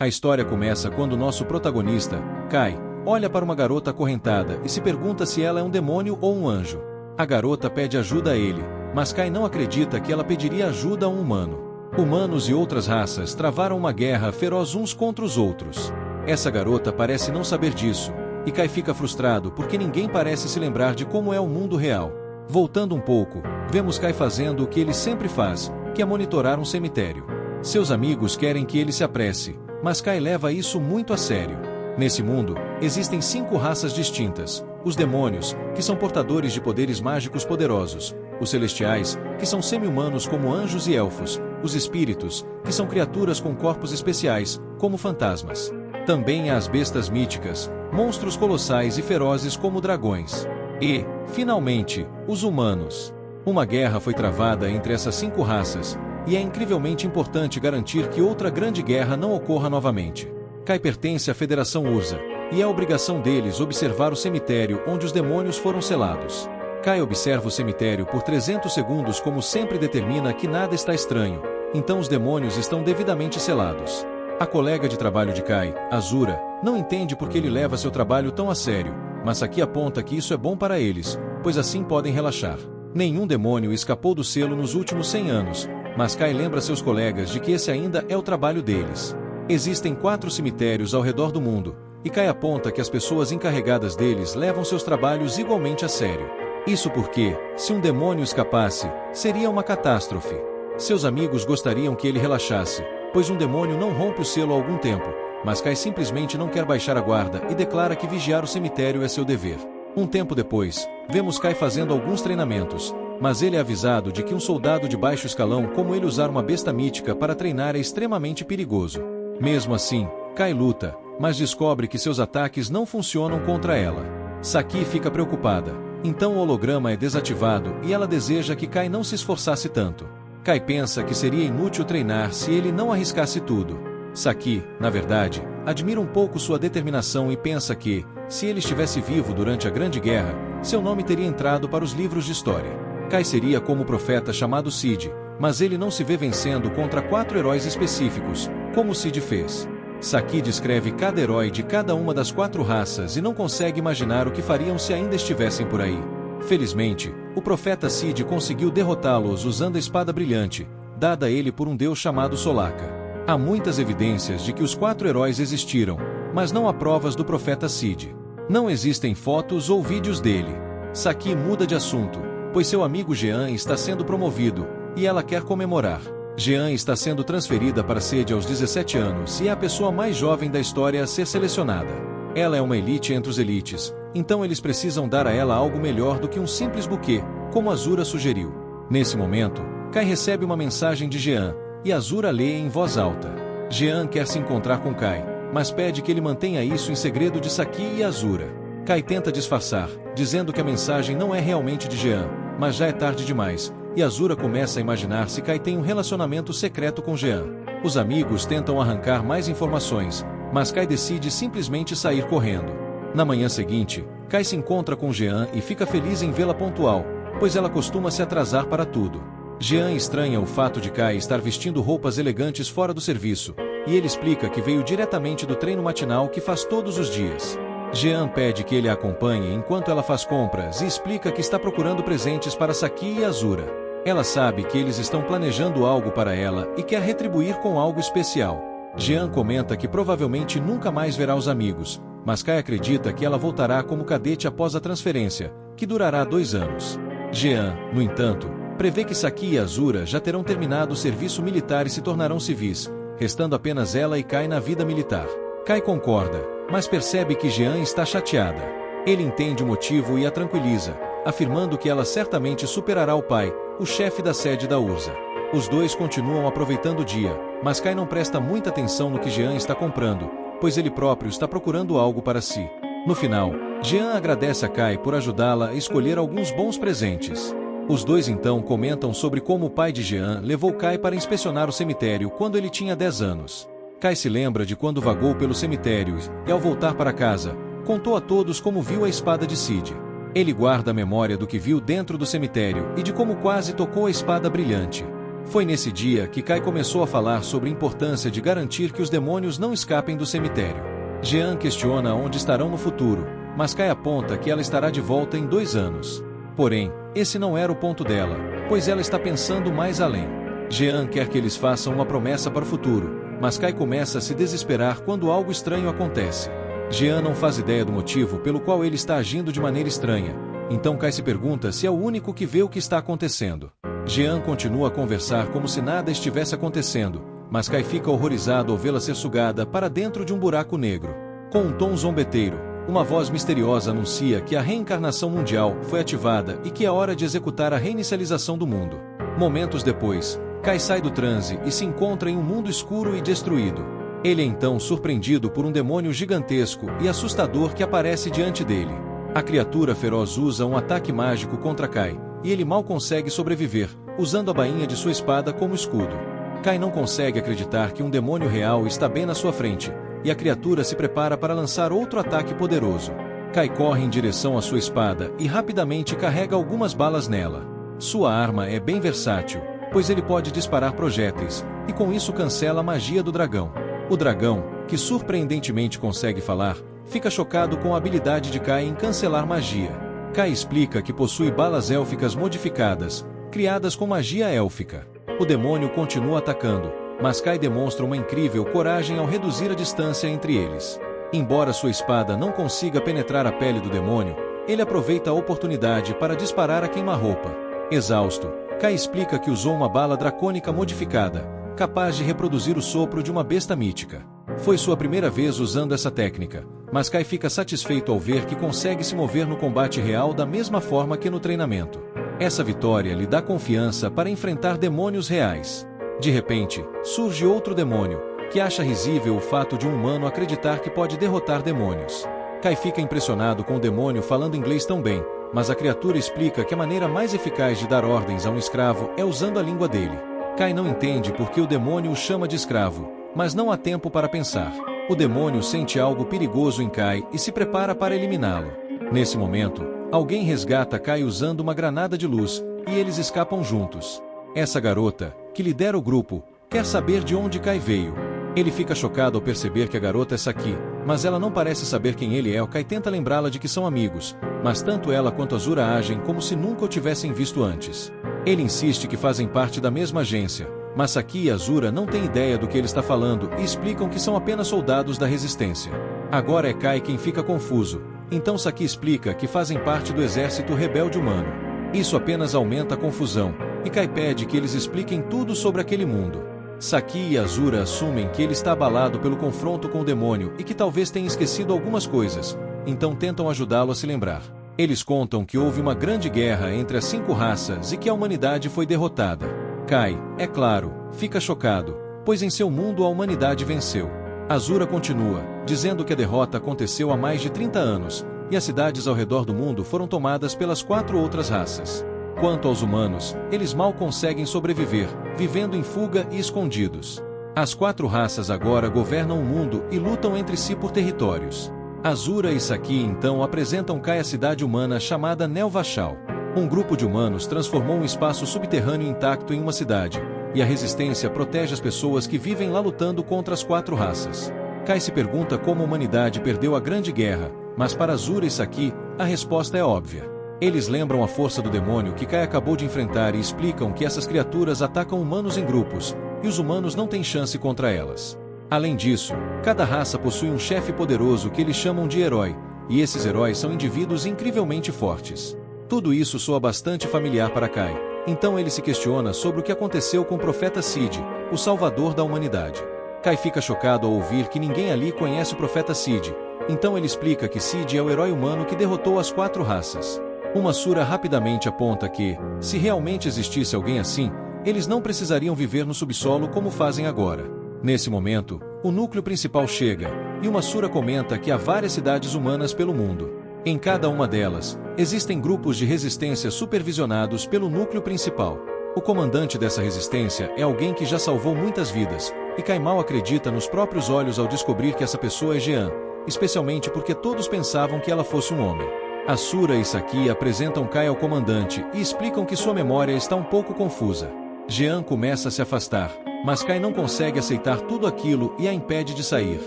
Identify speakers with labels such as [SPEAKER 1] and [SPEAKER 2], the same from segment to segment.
[SPEAKER 1] A história começa quando nosso protagonista, Kai, olha para uma garota acorrentada e se pergunta se ela é um demônio ou um anjo. A garota pede ajuda a ele, mas Kai não acredita que ela pediria ajuda a um humano. Humanos e outras raças travaram uma guerra feroz uns contra os outros. Essa garota parece não saber disso, e Kai fica frustrado porque ninguém parece se lembrar de como é o mundo real. Voltando um pouco, vemos Kai fazendo o que ele sempre faz, que é monitorar um cemitério. Seus amigos querem que ele se apresse, mas Kai leva isso muito a sério. Nesse mundo, existem 5 raças distintas: os demônios, que são portadores de poderes mágicos poderosos; os celestiais, que são semi-humanos como anjos e elfos; os espíritos, que são criaturas com corpos especiais, como fantasmas. Também há as bestas míticas, monstros colossais e ferozes como dragões. E, finalmente, os humanos. Uma guerra foi travada entre essas 5 raças, e é incrivelmente importante garantir que outra grande guerra não ocorra novamente. Kai pertence à Federação Urza, e é obrigação deles observar o cemitério onde os demônios foram selados. Kai observa o cemitério por 300 segundos como sempre determina que nada está estranho, então os demônios estão devidamente selados. A colega de trabalho de Kai, Azura, não entende por que ele leva seu trabalho tão a sério, mas Saki aponta que isso é bom para eles, pois assim podem relaxar. Nenhum demônio escapou do selo nos últimos 100 anos, mas Kai lembra seus colegas de que esse ainda é o trabalho deles. Existem 4 cemitérios ao redor do mundo, e Kai aponta que as pessoas encarregadas deles levam seus trabalhos igualmente a sério. Isso porque, se um demônio escapasse, seria uma catástrofe. Seus amigos gostariam que ele relaxasse, pois um demônio não rompe o selo há algum tempo, mas Kai simplesmente não quer baixar a guarda e declara que vigiar o cemitério é seu dever. Um tempo depois, vemos Kai fazendo alguns treinamentos, mas ele é avisado de que um soldado de baixo escalão como ele usar uma besta mítica para treinar é extremamente perigoso. Mesmo assim, Kai luta, mas descobre que seus ataques não funcionam contra ela. Saki fica preocupada, então o holograma é desativado e ela deseja que Kai não se esforçasse tanto. Kai pensa que seria inútil treinar se ele não arriscasse tudo. Saki, na verdade, admira um pouco sua determinação e pensa que, se ele estivesse vivo durante a Grande Guerra, seu nome teria entrado para os livros de história. Kai seria como o profeta chamado Cid, mas ele não se vê vencendo contra 4 heróis específicos, como Cid fez. Saki descreve cada herói de cada uma das 4 raças e não consegue imaginar o que fariam se ainda estivessem por aí. Felizmente, o profeta Cid conseguiu derrotá-los usando a espada brilhante, dada a ele por um deus chamado Solaka. Há muitas evidências de que os 4 heróis existiram, mas não há provas do profeta Cid. Não existem fotos ou vídeos dele. Saki muda de assunto, pois seu amigo Jean está sendo promovido, e ela quer comemorar. Jean está sendo transferida para Sede aos 17 anos e é a pessoa mais jovem da história a ser selecionada. Ela é uma elite entre os elites, então eles precisam dar a ela algo melhor do que um simples buquê, como Azura sugeriu. Nesse momento, Kai recebe uma mensagem de Jean, e Azura lê em voz alta. Jean quer se encontrar com Kai, mas pede que ele mantenha isso em segredo de Saki e Azura. Kai tenta disfarçar, dizendo que a mensagem não é realmente de Jean, mas já é tarde demais, e Azura começa a imaginar se Kai tem um relacionamento secreto com Jean. Os amigos tentam arrancar mais informações, mas Kai decide simplesmente sair correndo. Na manhã seguinte, Kai se encontra com Jean e fica feliz em vê-la pontual, pois ela costuma se atrasar para tudo. Jean estranha o fato de Kai estar vestindo roupas elegantes fora do serviço, e ele explica que veio diretamente do treino matinal que faz todos os dias. Jean pede que ele a acompanhe enquanto ela faz compras e explica que está procurando presentes para Saki e Azura. Ela sabe que eles estão planejando algo para ela e quer retribuir com algo especial. Jean comenta que provavelmente nunca mais verá os amigos, mas Kai acredita que ela voltará como cadete após a transferência, que durará 2 anos. Jean, no entanto, prevê que Saki e Azura já terão terminado o serviço militar e se tornarão civis, restando apenas ela e Kai na vida militar. Kai concorda, mas percebe que Jean está chateada. Ele entende o motivo e a tranquiliza, afirmando que ela certamente superará o pai, o chefe da sede da Urza. Os dois continuam aproveitando o dia, mas Kai não presta muita atenção no que Jean está comprando, pois ele próprio está procurando algo para si. No final, Jean agradece a Kai por ajudá-la a escolher alguns bons presentes. Os dois então comentam sobre como o pai de Jean levou Kai para inspecionar o cemitério quando ele tinha 10 anos. Kai se lembra de quando vagou pelo cemitério e, ao voltar para casa, contou a todos como viu a espada de Cid. Ele guarda a memória do que viu dentro do cemitério e de como quase tocou a espada brilhante. Foi nesse dia que Kai começou a falar sobre a importância de garantir que os demônios não escapem do cemitério. Jean questiona onde estarão no futuro, mas Kai aponta que ela estará de volta em 2 anos. Porém, esse não era o ponto dela, pois ela está pensando mais além. Jean quer que eles façam uma promessa para o futuro, mas Kai começa a se desesperar quando algo estranho acontece. Jean não faz ideia do motivo pelo qual ele está agindo de maneira estranha, então Kai se pergunta se é o único que vê o que está acontecendo. Jean continua a conversar como se nada estivesse acontecendo, mas Kai fica horrorizado ao vê-la ser sugada para dentro de um buraco negro. Com um tom zombeteiro, uma voz misteriosa anuncia que a reencarnação mundial foi ativada e que é hora de executar a reinicialização do mundo. Momentos depois, Kai sai do transe e se encontra em um mundo escuro e destruído. Ele é então surpreendido por um demônio gigantesco e assustador que aparece diante dele. A criatura feroz usa um ataque mágico contra Kai, e ele mal consegue sobreviver, usando a bainha de sua espada como escudo. Kai não consegue acreditar que um demônio real está bem na sua frente, e a criatura se prepara para lançar outro ataque poderoso. Kai corre em direção à sua espada e rapidamente carrega algumas balas nela. Sua arma é bem versátil, pois ele pode disparar projéteis, e com isso cancela a magia do dragão. O dragão, que surpreendentemente consegue falar, fica chocado com a habilidade de Kai em cancelar magia. Kai explica que possui balas élficas modificadas, criadas com magia élfica. O demônio continua atacando, mas Kai demonstra uma incrível coragem ao reduzir a distância entre eles. Embora sua espada não consiga penetrar a pele do demônio, ele aproveita a oportunidade para disparar a queima-roupa. Exausto, Kai explica que usou uma bala dracônica modificada, capaz de reproduzir o sopro de uma besta mítica. Foi sua primeira vez usando essa técnica, mas Kai fica satisfeito ao ver que consegue se mover no combate real da mesma forma que no treinamento. Essa vitória lhe dá confiança para enfrentar demônios reais. De repente, surge outro demônio, que acha risível o fato de um humano acreditar que pode derrotar demônios. Kai fica impressionado com o demônio falando inglês tão bem, mas a criatura explica que a maneira mais eficaz de dar ordens a um escravo é usando a língua dele. Kai não entende por que o demônio o chama de escravo, mas não há tempo para pensar. O demônio sente algo perigoso em Kai e se prepara para eliminá-lo. Nesse momento, alguém resgata Kai usando uma granada de luz, e eles escapam juntos. Essa garota, que lidera o grupo, quer saber de onde Kai veio. Ele fica chocado ao perceber que a garota é Saki, mas ela não parece saber quem ele é. O Kai tenta lembrá-la de que são amigos, mas tanto ela quanto Azura agem como se nunca o tivessem visto antes. Ele insiste que fazem parte da mesma agência, mas Saki e Azura não têm ideia do que ele está falando e explicam que são apenas soldados da resistência. Agora é Kai quem fica confuso, então Saki explica que fazem parte do exército rebelde humano. Isso apenas aumenta a confusão, e Kai pede que eles expliquem tudo sobre aquele mundo. Saki e Azura assumem que ele está abalado pelo confronto com o demônio e que talvez tenha esquecido algumas coisas, então tentam ajudá-lo a se lembrar. Eles contam que houve uma grande guerra entre as 5 raças e que a humanidade foi derrotada. Kai, é claro, fica chocado, pois em seu mundo a humanidade venceu. Azura continua, dizendo que a derrota aconteceu há mais de 30 anos, e as cidades ao redor do mundo foram tomadas pelas 4 outras raças. Quanto aos humanos, eles mal conseguem sobreviver, vivendo em fuga e escondidos. As 4 raças agora governam o mundo e lutam entre si por territórios. Azura e Saki então apresentam Kai a cidade humana chamada Nelvashal. Um grupo de humanos transformou um espaço subterrâneo intacto em uma cidade, e a resistência protege as pessoas que vivem lá lutando contra as 4 raças. Kai se pergunta como a humanidade perdeu a Grande Guerra, mas para Azura e Saki, a resposta é óbvia. Eles lembram a força do demônio que Kai acabou de enfrentar e explicam que essas criaturas atacam humanos em grupos, e os humanos não têm chance contra elas. Além disso, cada raça possui um chefe poderoso que eles chamam de herói, e esses heróis são indivíduos incrivelmente fortes. Tudo isso soa bastante familiar para Kai, então ele se questiona sobre o que aconteceu com o profeta Cid, o salvador da humanidade. Kai fica chocado ao ouvir que ninguém ali conhece o profeta Cid, então ele explica que Cid é o herói humano que derrotou as 4 raças. Uma sura rapidamente aponta que, se realmente existisse alguém assim, eles não precisariam viver no subsolo como fazem agora. Nesse momento, o núcleo principal chega, e uma sura comenta que há várias cidades humanas pelo mundo. Em cada uma delas, existem grupos de resistência supervisionados pelo núcleo principal. O comandante dessa resistência é alguém que já salvou muitas vidas, e Kai mal acredita nos próprios olhos ao descobrir que essa pessoa é Jean, especialmente porque todos pensavam que ela fosse um homem. Azura e Saki apresentam Kai ao comandante e explicam que sua memória está um pouco confusa. Jean começa a se afastar, mas Kai não consegue aceitar tudo aquilo e a impede de sair.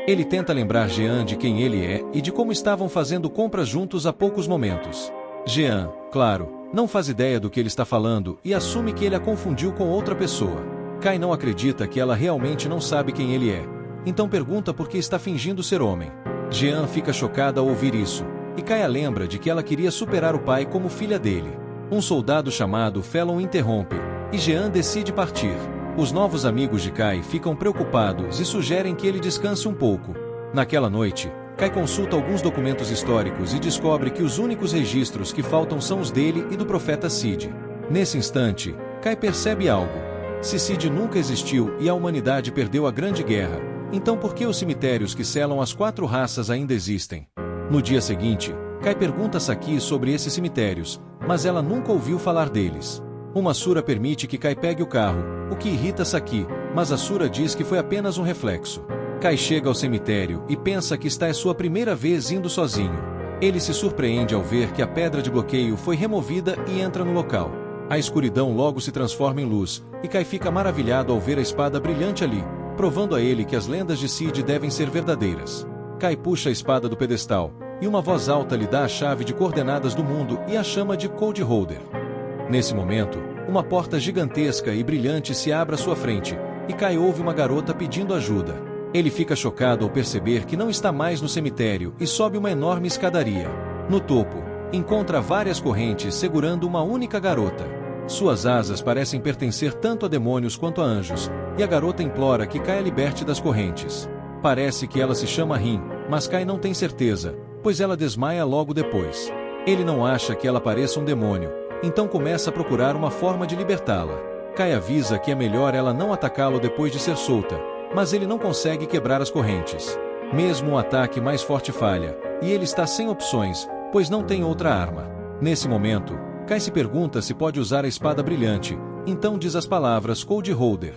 [SPEAKER 1] Ele tenta lembrar Jean de quem ele é e de como estavam fazendo compras juntos há poucos momentos. Jean, claro, não faz ideia do que ele está falando e assume que ele a confundiu com outra pessoa. Kai não acredita que ela realmente não sabe quem ele é, então pergunta por que está fingindo ser homem. Jean fica chocada ao ouvir isso, e Kai a lembra de que ela queria superar o pai como filha dele. Um soldado chamado Felon interrompe, e Jean decide partir. Os novos amigos de Kai ficam preocupados e sugerem que ele descanse um pouco. Naquela noite, Kai consulta alguns documentos históricos e descobre que os únicos registros que faltam são os dele e do profeta Cid. Nesse instante, Kai percebe algo. Se Cid nunca existiu e a humanidade perdeu a Grande Guerra, então por que os cemitérios que selam as 4 raças ainda existem? No dia seguinte, Kai pergunta a Saki sobre esses cemitérios, mas ela nunca ouviu falar deles. Uma Sura permite que Kai pegue o carro, o que irrita Saki, mas a Sura diz que foi apenas um reflexo. Kai chega ao cemitério e pensa que esta é sua primeira vez indo sozinho. Ele se surpreende ao ver que a pedra de bloqueio foi removida e entra no local. A escuridão logo se transforma em luz, e Kai fica maravilhado ao ver a espada brilhante ali, provando a ele que as lendas de Cid devem ser verdadeiras. Kai puxa a espada do pedestal, e uma voz alta lhe dá a chave de coordenadas do mundo e a chama de Code Holder. Nesse momento, uma porta gigantesca e brilhante se abre à sua frente, e Kai ouve uma garota pedindo ajuda. Ele fica chocado ao perceber que não está mais no cemitério e sobe uma enorme escadaria. No topo, encontra várias correntes segurando uma única garota. Suas asas parecem pertencer tanto a demônios quanto a anjos, e a garota implora que Kai a liberte das correntes. Parece que ela se chama Rin, mas Kai não tem certeza, pois ela desmaia logo depois. Ele não acha que ela pareça um demônio, então começa a procurar uma forma de libertá-la. Kai avisa que é melhor ela não atacá-lo depois de ser solta, mas ele não consegue quebrar as correntes. Mesmo um ataque mais forte falha, e ele está sem opções, pois não tem outra arma. Nesse momento, Kai se pergunta se pode usar a espada brilhante, então diz as palavras Code Holder.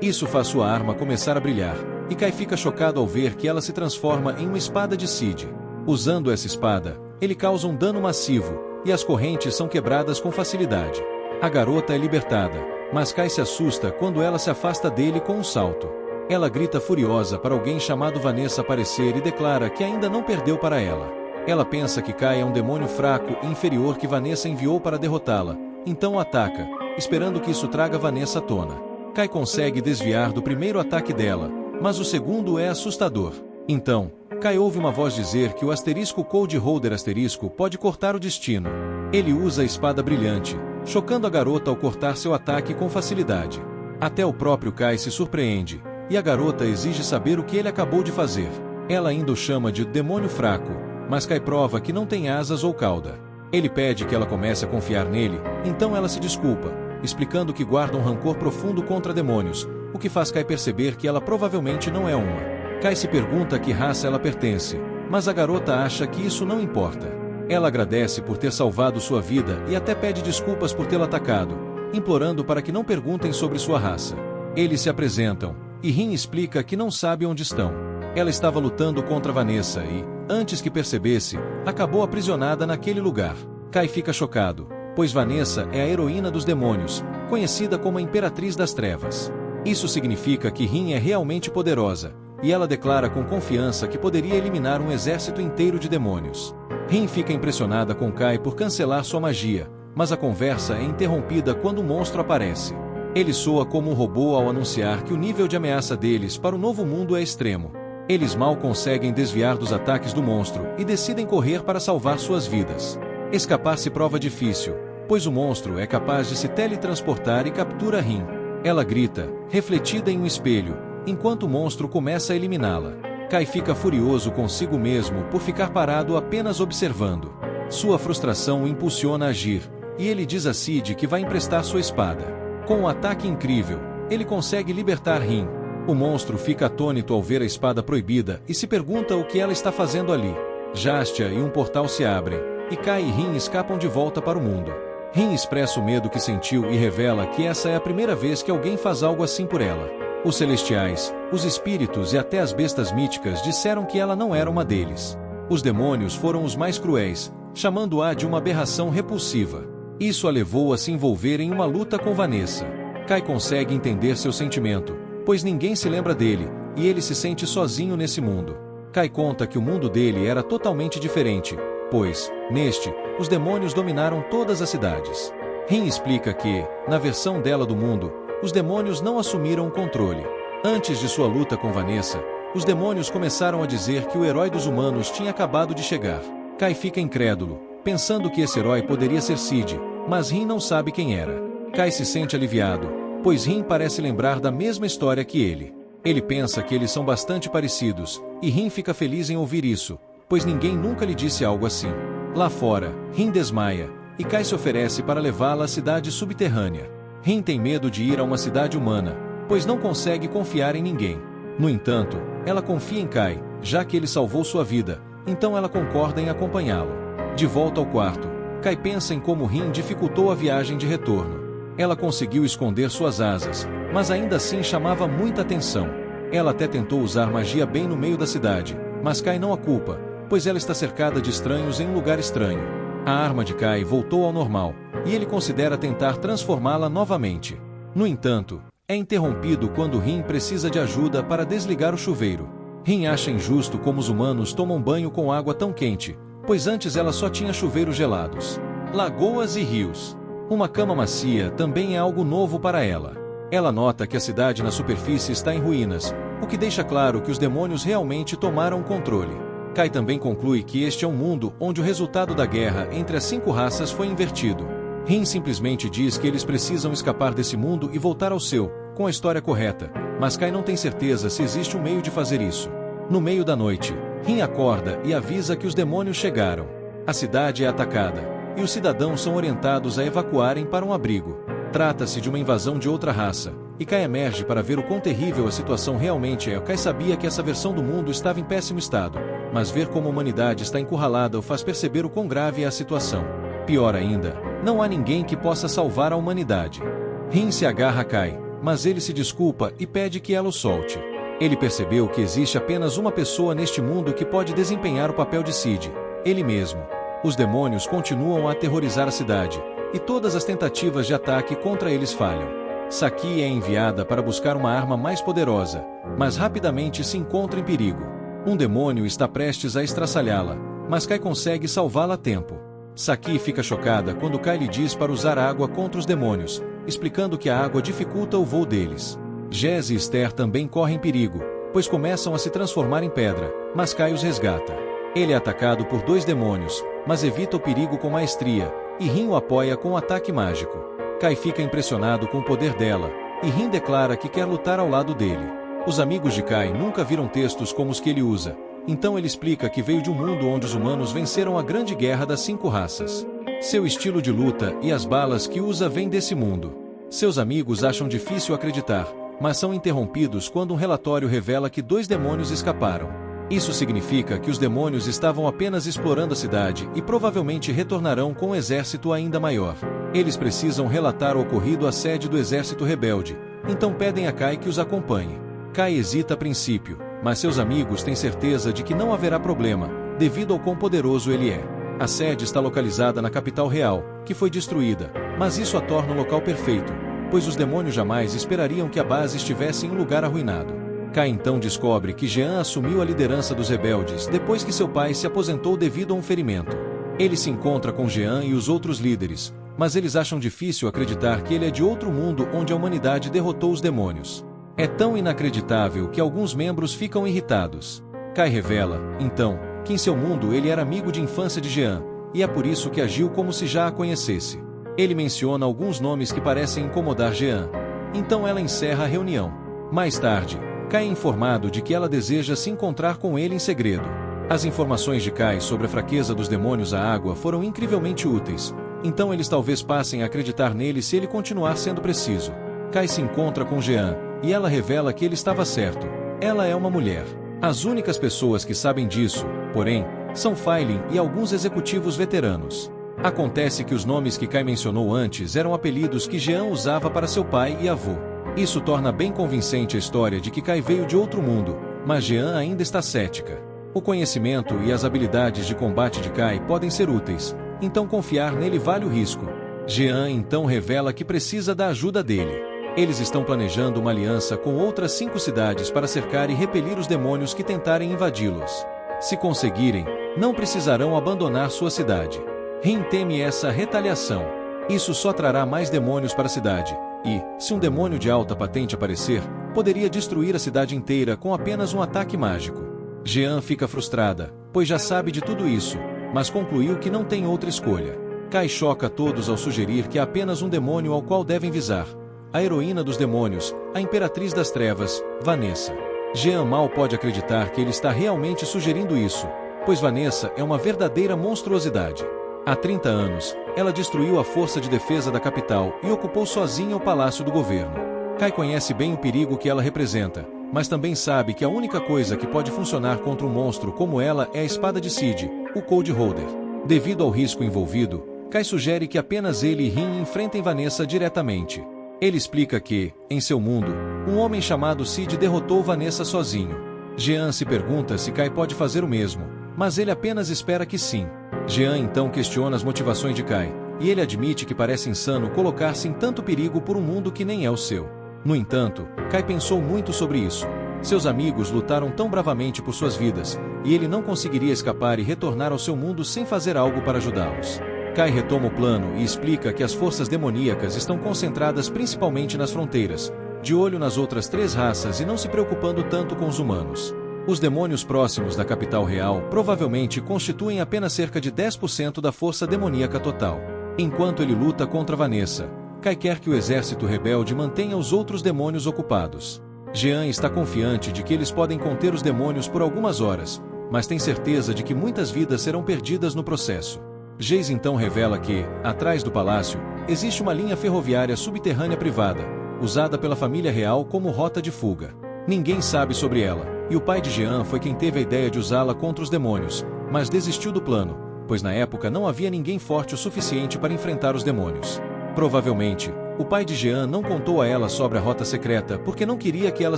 [SPEAKER 1] Isso faz sua arma começar a brilhar, e Kai fica chocado ao ver que ela se transforma em uma espada de Cid. Usando essa espada, ele causa um dano massivo, e as correntes são quebradas com facilidade. A garota é libertada, mas Kai se assusta quando ela se afasta dele com um salto. Ela grita furiosa para alguém chamado Vanessa aparecer e declara que ainda não perdeu para ela. Ela pensa que Kai é um demônio fraco e inferior que Vanessa enviou para derrotá-la, então ataca, esperando que isso traga Vanessa à tona. Kai consegue desviar do primeiro ataque dela, mas o segundo é assustador. Então, Kai ouve uma voz dizer que o asterisco Code Holder asterisco pode cortar o destino. Ele usa a espada brilhante, chocando a garota ao cortar seu ataque com facilidade. Até o próprio Kai se surpreende, e a garota exige saber o que ele acabou de fazer. Ela ainda o chama de demônio fraco, mas Kai prova que não tem asas ou cauda. Ele pede que ela comece a confiar nele, então ela se desculpa, explicando que guarda um rancor profundo contra demônios, o que faz Kai perceber que ela provavelmente não é uma. Kai se pergunta a que raça ela pertence, mas a garota acha que isso não importa. Ela agradece por ter salvado sua vida e até pede desculpas por tê-la atacado, implorando para que não perguntem sobre sua raça. Eles se apresentam, e Rin explica que não sabe onde estão. Ela estava lutando contra Vanessa e, antes que percebesse, acabou aprisionada naquele lugar. Kai fica chocado, pois Vanessa é a heroína dos demônios, conhecida como a Imperatriz das Trevas. Isso significa que Rin é realmente poderosa, e ela declara com confiança que poderia eliminar um exército inteiro de demônios. Rin fica impressionada com Kai por cancelar sua magia, mas a conversa é interrompida quando o monstro aparece. Ele soa como um robô ao anunciar que o nível de ameaça deles para o novo mundo é extremo. Eles mal conseguem desviar dos ataques do monstro e decidem correr para salvar suas vidas. Escapar se prova difícil, pois o monstro é capaz de se teletransportar e captura Rin. Ela grita, refletida em um espelho, enquanto o monstro começa a eliminá-la. Kai fica furioso consigo mesmo por ficar parado apenas observando. Sua frustração o impulsiona a agir, e ele diz a Cid que vai emprestar sua espada. Com um ataque incrível, ele consegue libertar Rin. O monstro fica atônito ao ver a espada proibida e se pergunta o que ela está fazendo ali. Jastia e um portal se abrem, e Kai e Rin escapam de volta para o mundo. Rin expressa o medo que sentiu e revela que essa é a primeira vez que alguém faz algo assim por ela. Os celestiais, os espíritos e até as bestas míticas disseram que ela não era uma deles. Os demônios foram os mais cruéis, chamando-a de uma aberração repulsiva. Isso a levou a se envolver em uma luta com Vanessa. Kai consegue entender seu sentimento, pois ninguém se lembra dele, e ele se sente sozinho nesse mundo. Kai conta que o mundo dele era totalmente diferente, pois, neste, os demônios dominaram todas as cidades. Rin explica que, na versão dela do mundo, os demônios não assumiram o controle. Antes de sua luta com Vanessa, os demônios começaram a dizer que o herói dos humanos tinha acabado de chegar. Kai fica incrédulo, pensando que esse herói poderia ser Cid, mas Rin não sabe quem era. Kai se sente aliviado, pois Rin parece lembrar da mesma história que ele. Ele pensa que eles são bastante parecidos, e Rin fica feliz em ouvir isso, pois ninguém nunca lhe disse algo assim. Lá fora, Rin desmaia, e Kai se oferece para levá-la à cidade subterrânea. Rin tem medo de ir a uma cidade humana, pois não consegue confiar em ninguém. No entanto, ela confia em Kai, já que ele salvou sua vida, então ela concorda em acompanhá-lo. De volta ao quarto, Kai pensa em como Rin dificultou a viagem de retorno. Ela conseguiu esconder suas asas, mas ainda assim chamava muita atenção. Ela até tentou usar magia bem no meio da cidade, mas Kai não a culpa, pois ela está cercada de estranhos em um lugar estranho. A arma de Kai voltou ao normal, e ele considera tentar transformá-la novamente. No entanto, é interrompido quando Rin precisa de ajuda para desligar o chuveiro. Rin acha injusto como os humanos tomam banho com água tão quente, pois antes ela só tinha chuveiros gelados. Lagoas e rios. Uma cama macia também é algo novo para ela. Ela nota que a cidade na superfície está em ruínas, o que deixa claro que os demônios realmente tomaram o controle. Kai também conclui que este é um mundo onde o resultado da guerra entre as 5 raças foi invertido. Rin simplesmente diz que eles precisam escapar desse mundo e voltar ao seu, com a história correta, mas Kai não tem certeza se existe um meio de fazer isso. No meio da noite, Rin acorda e avisa que os demônios chegaram. A cidade é atacada, e os cidadãos são orientados a evacuarem para um abrigo. Trata-se de uma invasão de outra raça, e Kai emerge para ver o quão terrível a situação realmente é. Kai sabia que essa versão do mundo estava em péssimo estado, mas ver como a humanidade está encurralada o faz perceber o quão grave é a situação. Pior ainda, não há ninguém que possa salvar a humanidade. Rin se agarra a Kai, mas ele se desculpa e pede que ela o solte. Ele percebeu que existe apenas uma pessoa neste mundo que pode desempenhar o papel de Cid, ele mesmo. Os demônios continuam a aterrorizar a cidade, e todas as tentativas de ataque contra eles falham. Saki é enviada para buscar uma arma mais poderosa, mas rapidamente se encontra em perigo. Um demônio está prestes a estraçalhá-la, mas Kai consegue salvá-la a tempo. Saki fica chocada quando Kai lhe diz para usar água contra os demônios, explicando que a água dificulta o voo deles. Jez e Esther também correm perigo, pois começam a se transformar em pedra, mas Kai os resgata. Ele é atacado por 2 demônios, mas evita o perigo com maestria, e Rin o apoia com um ataque mágico. Kai fica impressionado com o poder dela, e Rin declara que quer lutar ao lado dele. Os amigos de Kai nunca viram textos como os que ele usa, então ele explica que veio de um mundo onde os humanos venceram a grande guerra das 5 raças. Seu estilo de luta e as balas que usa vêm desse mundo. Seus amigos acham difícil acreditar, mas são interrompidos quando um relatório revela que 2 demônios escaparam. Isso significa que os demônios estavam apenas explorando a cidade e provavelmente retornarão com um exército ainda maior. Eles precisam relatar o ocorrido à sede do exército rebelde, então pedem a Kai que os acompanhe. Kai hesita a princípio, mas seus amigos têm certeza de que não haverá problema, devido ao quão poderoso ele é. A sede está localizada na capital real, que foi destruída, mas isso a torna um local perfeito, pois os demônios jamais esperariam que a base estivesse em um lugar arruinado. Kai então descobre que Jean assumiu a liderança dos rebeldes depois que seu pai se aposentou devido a um ferimento. Ele se encontra com Jean e os outros líderes, mas eles acham difícil acreditar que ele é de outro mundo onde a humanidade derrotou os demônios. É tão inacreditável que alguns membros ficam irritados. Kai revela, então, que em seu mundo ele era amigo de infância de Jean, e é por isso que agiu como se já a conhecesse. Ele menciona alguns nomes que parecem incomodar Jean. Então ela encerra a reunião. Mais tarde, Kai é informado de que ela deseja se encontrar com ele em segredo. As informações de Kai sobre a fraqueza dos demônios à água foram incrivelmente úteis, então eles talvez passem a acreditar nele se ele continuar sendo preciso. Kai se encontra com Jean, e ela revela que ele estava certo. Ela é uma mulher. As únicas pessoas que sabem disso, porém, são Failin e alguns executivos veteranos. Acontece que os nomes que Kai mencionou antes eram apelidos que Jean usava para seu pai e avô. Isso torna bem convincente a história de que Kai veio de outro mundo, mas Jean ainda está cética. O conhecimento e as habilidades de combate de Kai podem ser úteis, então confiar nele vale o risco. Jean então revela que precisa da ajuda dele. Eles estão planejando uma aliança com outras 5 cidades para cercar e repelir os demônios que tentarem invadi-los. Se conseguirem, não precisarão abandonar sua cidade. Rin teme essa retaliação. Isso só trará mais demônios para a cidade, e, se um demônio de alta patente aparecer, poderia destruir a cidade inteira com apenas um ataque mágico. Jean fica frustrada, pois já sabe de tudo isso, mas concluiu que não tem outra escolha. Kai choca todos ao sugerir que há apenas um demônio ao qual devem visar: a heroína dos demônios, a Imperatriz das Trevas, Vanessa. Jean mal pode acreditar que ele está realmente sugerindo isso, pois Vanessa é uma verdadeira monstruosidade. Há 30 anos, ela destruiu a força de defesa da capital e ocupou sozinha o palácio do governo. Kai conhece bem o perigo que ela representa, mas também sabe que a única coisa que pode funcionar contra um monstro como ela é a espada de Cid, o Cold Holder. Devido ao risco envolvido, Kai sugere que apenas ele e Rin enfrentem Vanessa diretamente. Ele explica que, em seu mundo, um homem chamado Cid derrotou Vanessa sozinho. Jean se pergunta se Kai pode fazer o mesmo, mas ele apenas espera que sim. Jean então questiona as motivações de Kai, e ele admite que parece insano colocar-se em tanto perigo por um mundo que nem é o seu. No entanto, Kai pensou muito sobre isso. Seus amigos lutaram tão bravamente por suas vidas, e ele não conseguiria escapar e retornar ao seu mundo sem fazer algo para ajudá-los. Kai retoma o plano e explica que as forças demoníacas estão concentradas principalmente nas fronteiras, de olho nas outras 3 raças e não se preocupando tanto com os humanos. Os demônios próximos da capital real provavelmente constituem apenas cerca de 10% da força demoníaca total. Enquanto ele luta contra Vanessa, Kai quer que o exército rebelde mantenha os outros demônios ocupados. Jean está confiante de que eles podem conter os demônios por algumas horas, mas tem certeza de que muitas vidas serão perdidas no processo. Jace então revela que, atrás do palácio, existe uma linha ferroviária subterrânea privada, usada pela família real como rota de fuga. Ninguém sabe sobre ela, e o pai de Jean foi quem teve a ideia de usá-la contra os demônios, mas desistiu do plano, pois na época não havia ninguém forte o suficiente para enfrentar os demônios. Provavelmente, o pai de Jean não contou a ela sobre a rota secreta porque não queria que ela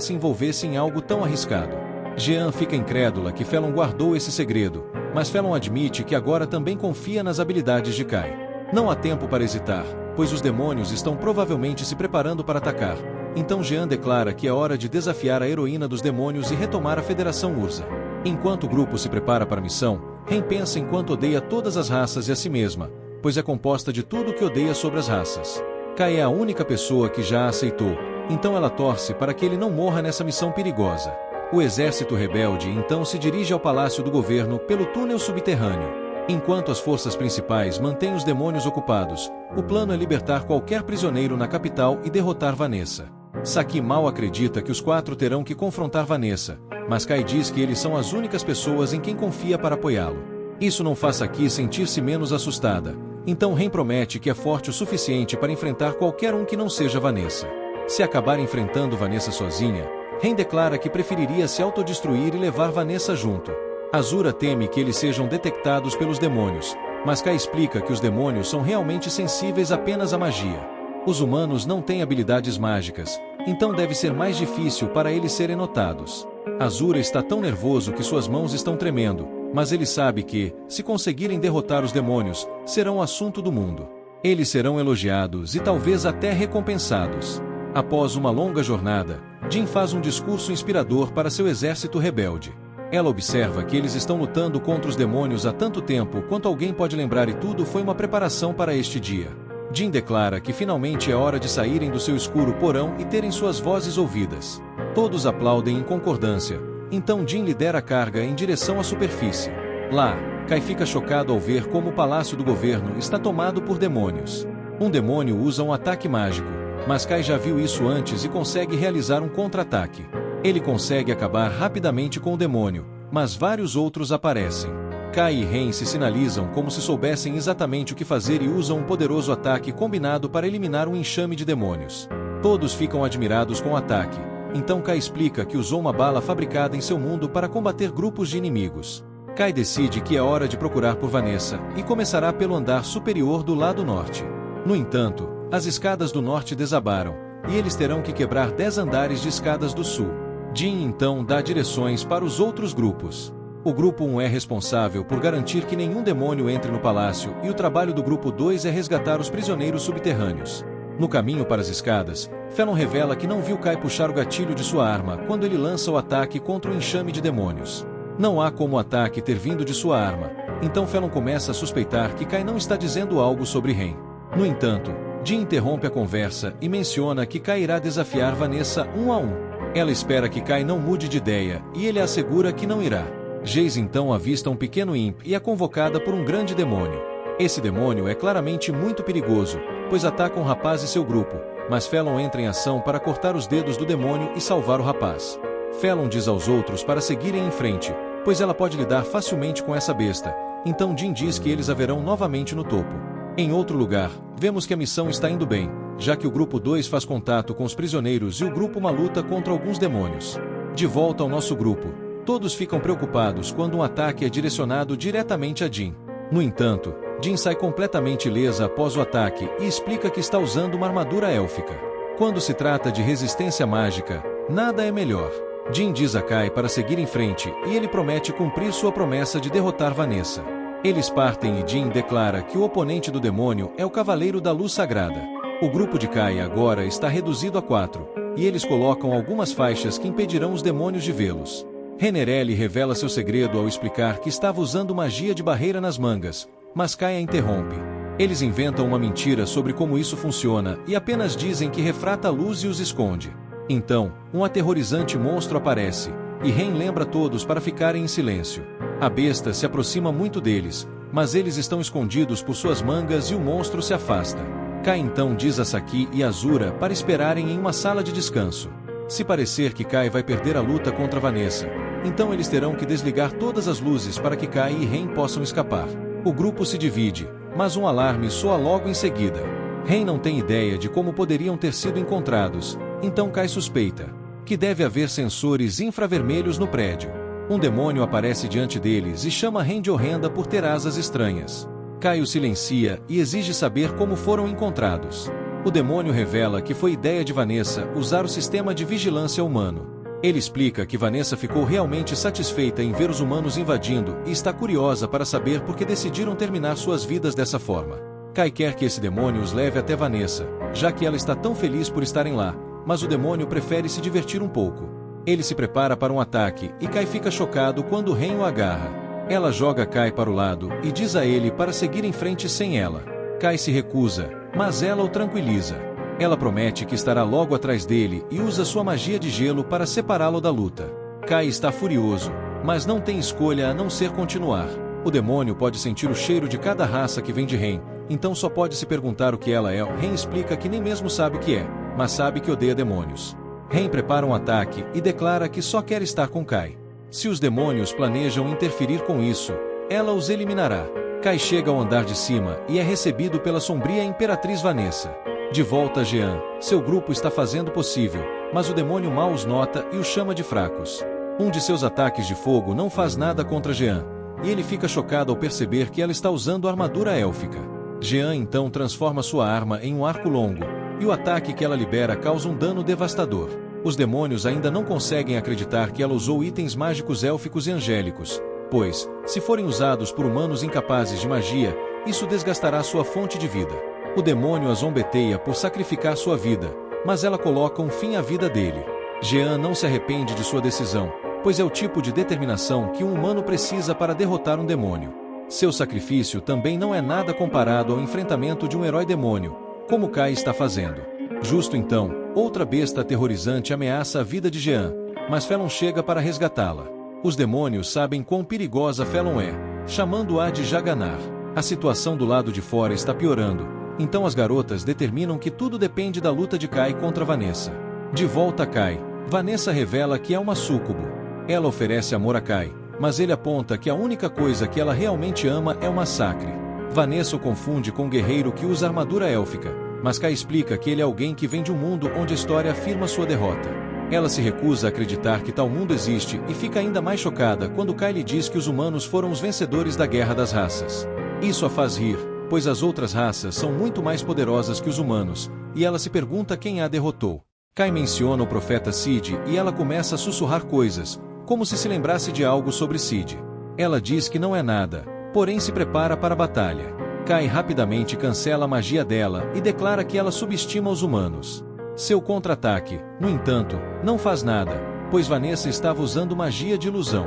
[SPEAKER 1] se envolvesse em algo tão arriscado. Jean fica incrédula que Felon guardou esse segredo, mas Felon admite que agora também confia nas habilidades de Kai. Não há tempo para hesitar, pois os demônios estão provavelmente se preparando para atacar. Então Jean declara que é hora de desafiar a heroína dos demônios e retomar a Federação Urza. Enquanto o grupo se prepara para a missão, Ren pensa em quanto odeia todas as raças e a si mesma, pois é composta de tudo o que odeia sobre as raças. Kai é a única pessoa que já a aceitou, então ela torce para que ele não morra nessa missão perigosa. O exército rebelde então se dirige ao palácio do governo pelo túnel subterrâneo. Enquanto as forças principais mantêm os demônios ocupados, o plano é libertar qualquer prisioneiro na capital e derrotar Vanessa. Saki mal acredita que os 4 terão que confrontar Vanessa, mas Kai diz que eles são as únicas pessoas em quem confia para apoiá-lo. Isso não faz Saki sentir-se menos assustada, então Ren promete que é forte o suficiente para enfrentar qualquer um que não seja Vanessa. Se acabar enfrentando Vanessa sozinha, Ren declara que preferiria se autodestruir e levar Vanessa junto. Azura teme que eles sejam detectados pelos demônios, mas Kai explica que os demônios são realmente sensíveis apenas à magia. Os humanos não têm habilidades mágicas, então deve ser mais difícil para eles serem notados. Azura está tão nervoso que suas mãos estão tremendo, mas ele sabe que, se conseguirem derrotar os demônios, serão o assunto do mundo. Eles serão elogiados e talvez até recompensados. Após uma longa jornada, Jin faz um discurso inspirador para seu exército rebelde. Ela observa que eles estão lutando contra os demônios há tanto tempo quanto alguém pode lembrar e tudo foi uma preparação para este dia. Jin declara que finalmente é hora de saírem do seu escuro porão e terem suas vozes ouvidas. Todos aplaudem em concordância, então Jin lidera a carga em direção à superfície. Lá, Kai fica chocado ao ver como o palácio do governo está tomado por demônios. Um demônio usa um ataque mágico, mas Kai já viu isso antes e consegue realizar um contra-ataque. Ele consegue acabar rapidamente com o demônio, mas vários outros aparecem. Kai e Ren se sinalizam como se soubessem exatamente o que fazer e usam um poderoso ataque combinado para eliminar um enxame de demônios. Todos ficam admirados com o ataque, então Kai explica que usou uma bala fabricada em seu mundo para combater grupos de inimigos. Kai decide que é hora de procurar por Vanessa e começará pelo andar superior do lado norte. No entanto, as escadas do norte desabaram, e eles terão que quebrar 10 andares de escadas do sul. Jin então dá direções para os outros grupos. O grupo 1 é responsável por garantir que nenhum demônio entre no palácio e o trabalho do grupo 2 é resgatar os prisioneiros subterrâneos. No caminho para as escadas, Felon revela que não viu Kai puxar o gatilho de sua arma quando ele lança o ataque contra o enxame de demônios. Não há como o ataque ter vindo de sua arma, então Felon começa a suspeitar que Kai não está dizendo algo sobre Ren. No entanto, Jin interrompe a conversa e menciona que Kai irá desafiar Vanessa 1 a 1. Ela espera que Kai não mude de ideia e ele assegura que não irá. Jace então avista um pequeno imp e é convocada por um grande demônio. Esse demônio é claramente muito perigoso, pois ataca um rapaz e seu grupo, mas Felon entra em ação para cortar os dedos do demônio e salvar o rapaz. Felon diz aos outros para seguirem em frente, pois ela pode lidar facilmente com essa besta, então Jin diz que eles a verão novamente no topo. Em outro lugar, vemos que a missão está indo bem, já que o grupo 2 faz contato com os prisioneiros e o grupo 1 luta contra alguns demônios. De volta ao nosso grupo, todos ficam preocupados quando um ataque é direcionado diretamente a Jin. No entanto, Jin sai completamente ilesa após o ataque e explica que está usando uma armadura élfica. Quando se trata de resistência mágica, nada é melhor. Jin diz a Kai para seguir em frente e ele promete cumprir sua promessa de derrotar Vanessa. Eles partem e Jin declara que o oponente do demônio é o Cavaleiro da Luz Sagrada. O grupo de Kai agora está reduzido a 4, e eles colocam algumas faixas que impedirão os demônios de vê-los. Renerelli revela seu segredo ao explicar que estava usando magia de barreira nas mangas, mas Kai a interrompe. Eles inventam uma mentira sobre como isso funciona e apenas dizem que refrata a luz e os esconde. Então, um aterrorizante monstro aparece, e Ren lembra todos para ficarem em silêncio. A besta se aproxima muito deles, mas eles estão escondidos por suas mangas e o monstro se afasta. Kai então diz a Saki e Azura para esperarem em uma sala de descanso. Se parecer que Kai vai perder a luta contra Vanessa, então eles terão que desligar todas as luzes para que Kai e Ren possam escapar. O grupo se divide, mas um alarme soa logo em seguida. Ren não tem ideia de como poderiam ter sido encontrados, então Kai suspeita que deve haver sensores infravermelhos no prédio. Um demônio aparece diante deles e chama Ren de horrenda por ter asas estranhas. Kai o silencia e exige saber como foram encontrados. O demônio revela que foi ideia de Vanessa usar o sistema de vigilância humano. Ele explica que Vanessa ficou realmente satisfeita em ver os humanos invadindo e está curiosa para saber por que decidiram terminar suas vidas dessa forma. Kai quer que esse demônio os leve até Vanessa, já que ela está tão feliz por estarem lá, mas o demônio prefere se divertir um pouco. Ele se prepara para um ataque e Kai fica chocado quando Ren o agarra. Ela joga Kai para o lado e diz a ele para seguir em frente sem ela. Kai se recusa, mas ela o tranquiliza. Ela promete que estará logo atrás dele e usa sua magia de gelo para separá-lo da luta. Kai está furioso, mas não tem escolha a não ser continuar. O demônio pode sentir o cheiro de cada raça que vem de Ren, então só pode se perguntar o que ela é. Ren explica que nem mesmo sabe o que é, mas sabe que odeia demônios. Ren prepara um ataque e declara que só quer estar com Kai. Se os demônios planejam interferir com isso, ela os eliminará. Kai chega ao andar de cima e é recebido pela sombria Imperatriz Vanessa. De volta a Jean, seu grupo está fazendo o possível, mas o demônio mal os nota e os chama de fracos. Um de seus ataques de fogo não faz nada contra Jean, e ele fica chocado ao perceber que ela está usando armadura élfica. Jean então transforma sua arma em um arco longo, e o ataque que ela libera causa um dano devastador. Os demônios ainda não conseguem acreditar que ela usou itens mágicos élficos e angélicos, pois, se forem usados por humanos incapazes de magia, isso desgastará sua fonte de vida. O demônio a zombeteia por sacrificar sua vida, mas ela coloca um fim à vida dele. Jean não se arrepende de sua decisão, pois é o tipo de determinação que um humano precisa para derrotar um demônio. Seu sacrifício também não é nada comparado ao enfrentamento de um herói demônio, como Kai está fazendo. Justo então, outra besta aterrorizante ameaça a vida de Jean, mas Felon chega para resgatá-la. Os demônios sabem quão perigosa Felon é, chamando-a de Jaganar. A situação do lado de fora está piorando, então as garotas determinam que tudo depende da luta de Kai contra Vanessa. De volta a Kai, Vanessa revela que é uma súcubo. Ela oferece amor a Kai, mas ele aponta que a única coisa que ela realmente ama é o massacre. Vanessa o confunde com um guerreiro que usa armadura élfica, mas Kai explica que ele é alguém que vem de um mundo onde a história afirma sua derrota. Ela se recusa a acreditar que tal mundo existe e fica ainda mais chocada quando Kai lhe diz que os humanos foram os vencedores da Guerra das Raças. Isso a faz rir, pois as outras raças são muito mais poderosas que os humanos, e ela se pergunta quem a derrotou. Kai menciona o profeta Cid e ela começa a sussurrar coisas, como se lembrasse de algo sobre Cid. Ela diz que não é nada, porém se prepara para a batalha. Kai rapidamente cancela a magia dela e declara que ela subestima os humanos. Seu contra-ataque, no entanto, não faz nada, pois Vanessa estava usando magia de ilusão.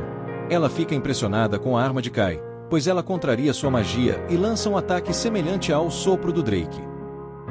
[SPEAKER 1] Ela fica impressionada com a arma de Kai, pois ela contraria sua magia e lança um ataque semelhante ao sopro do Drake.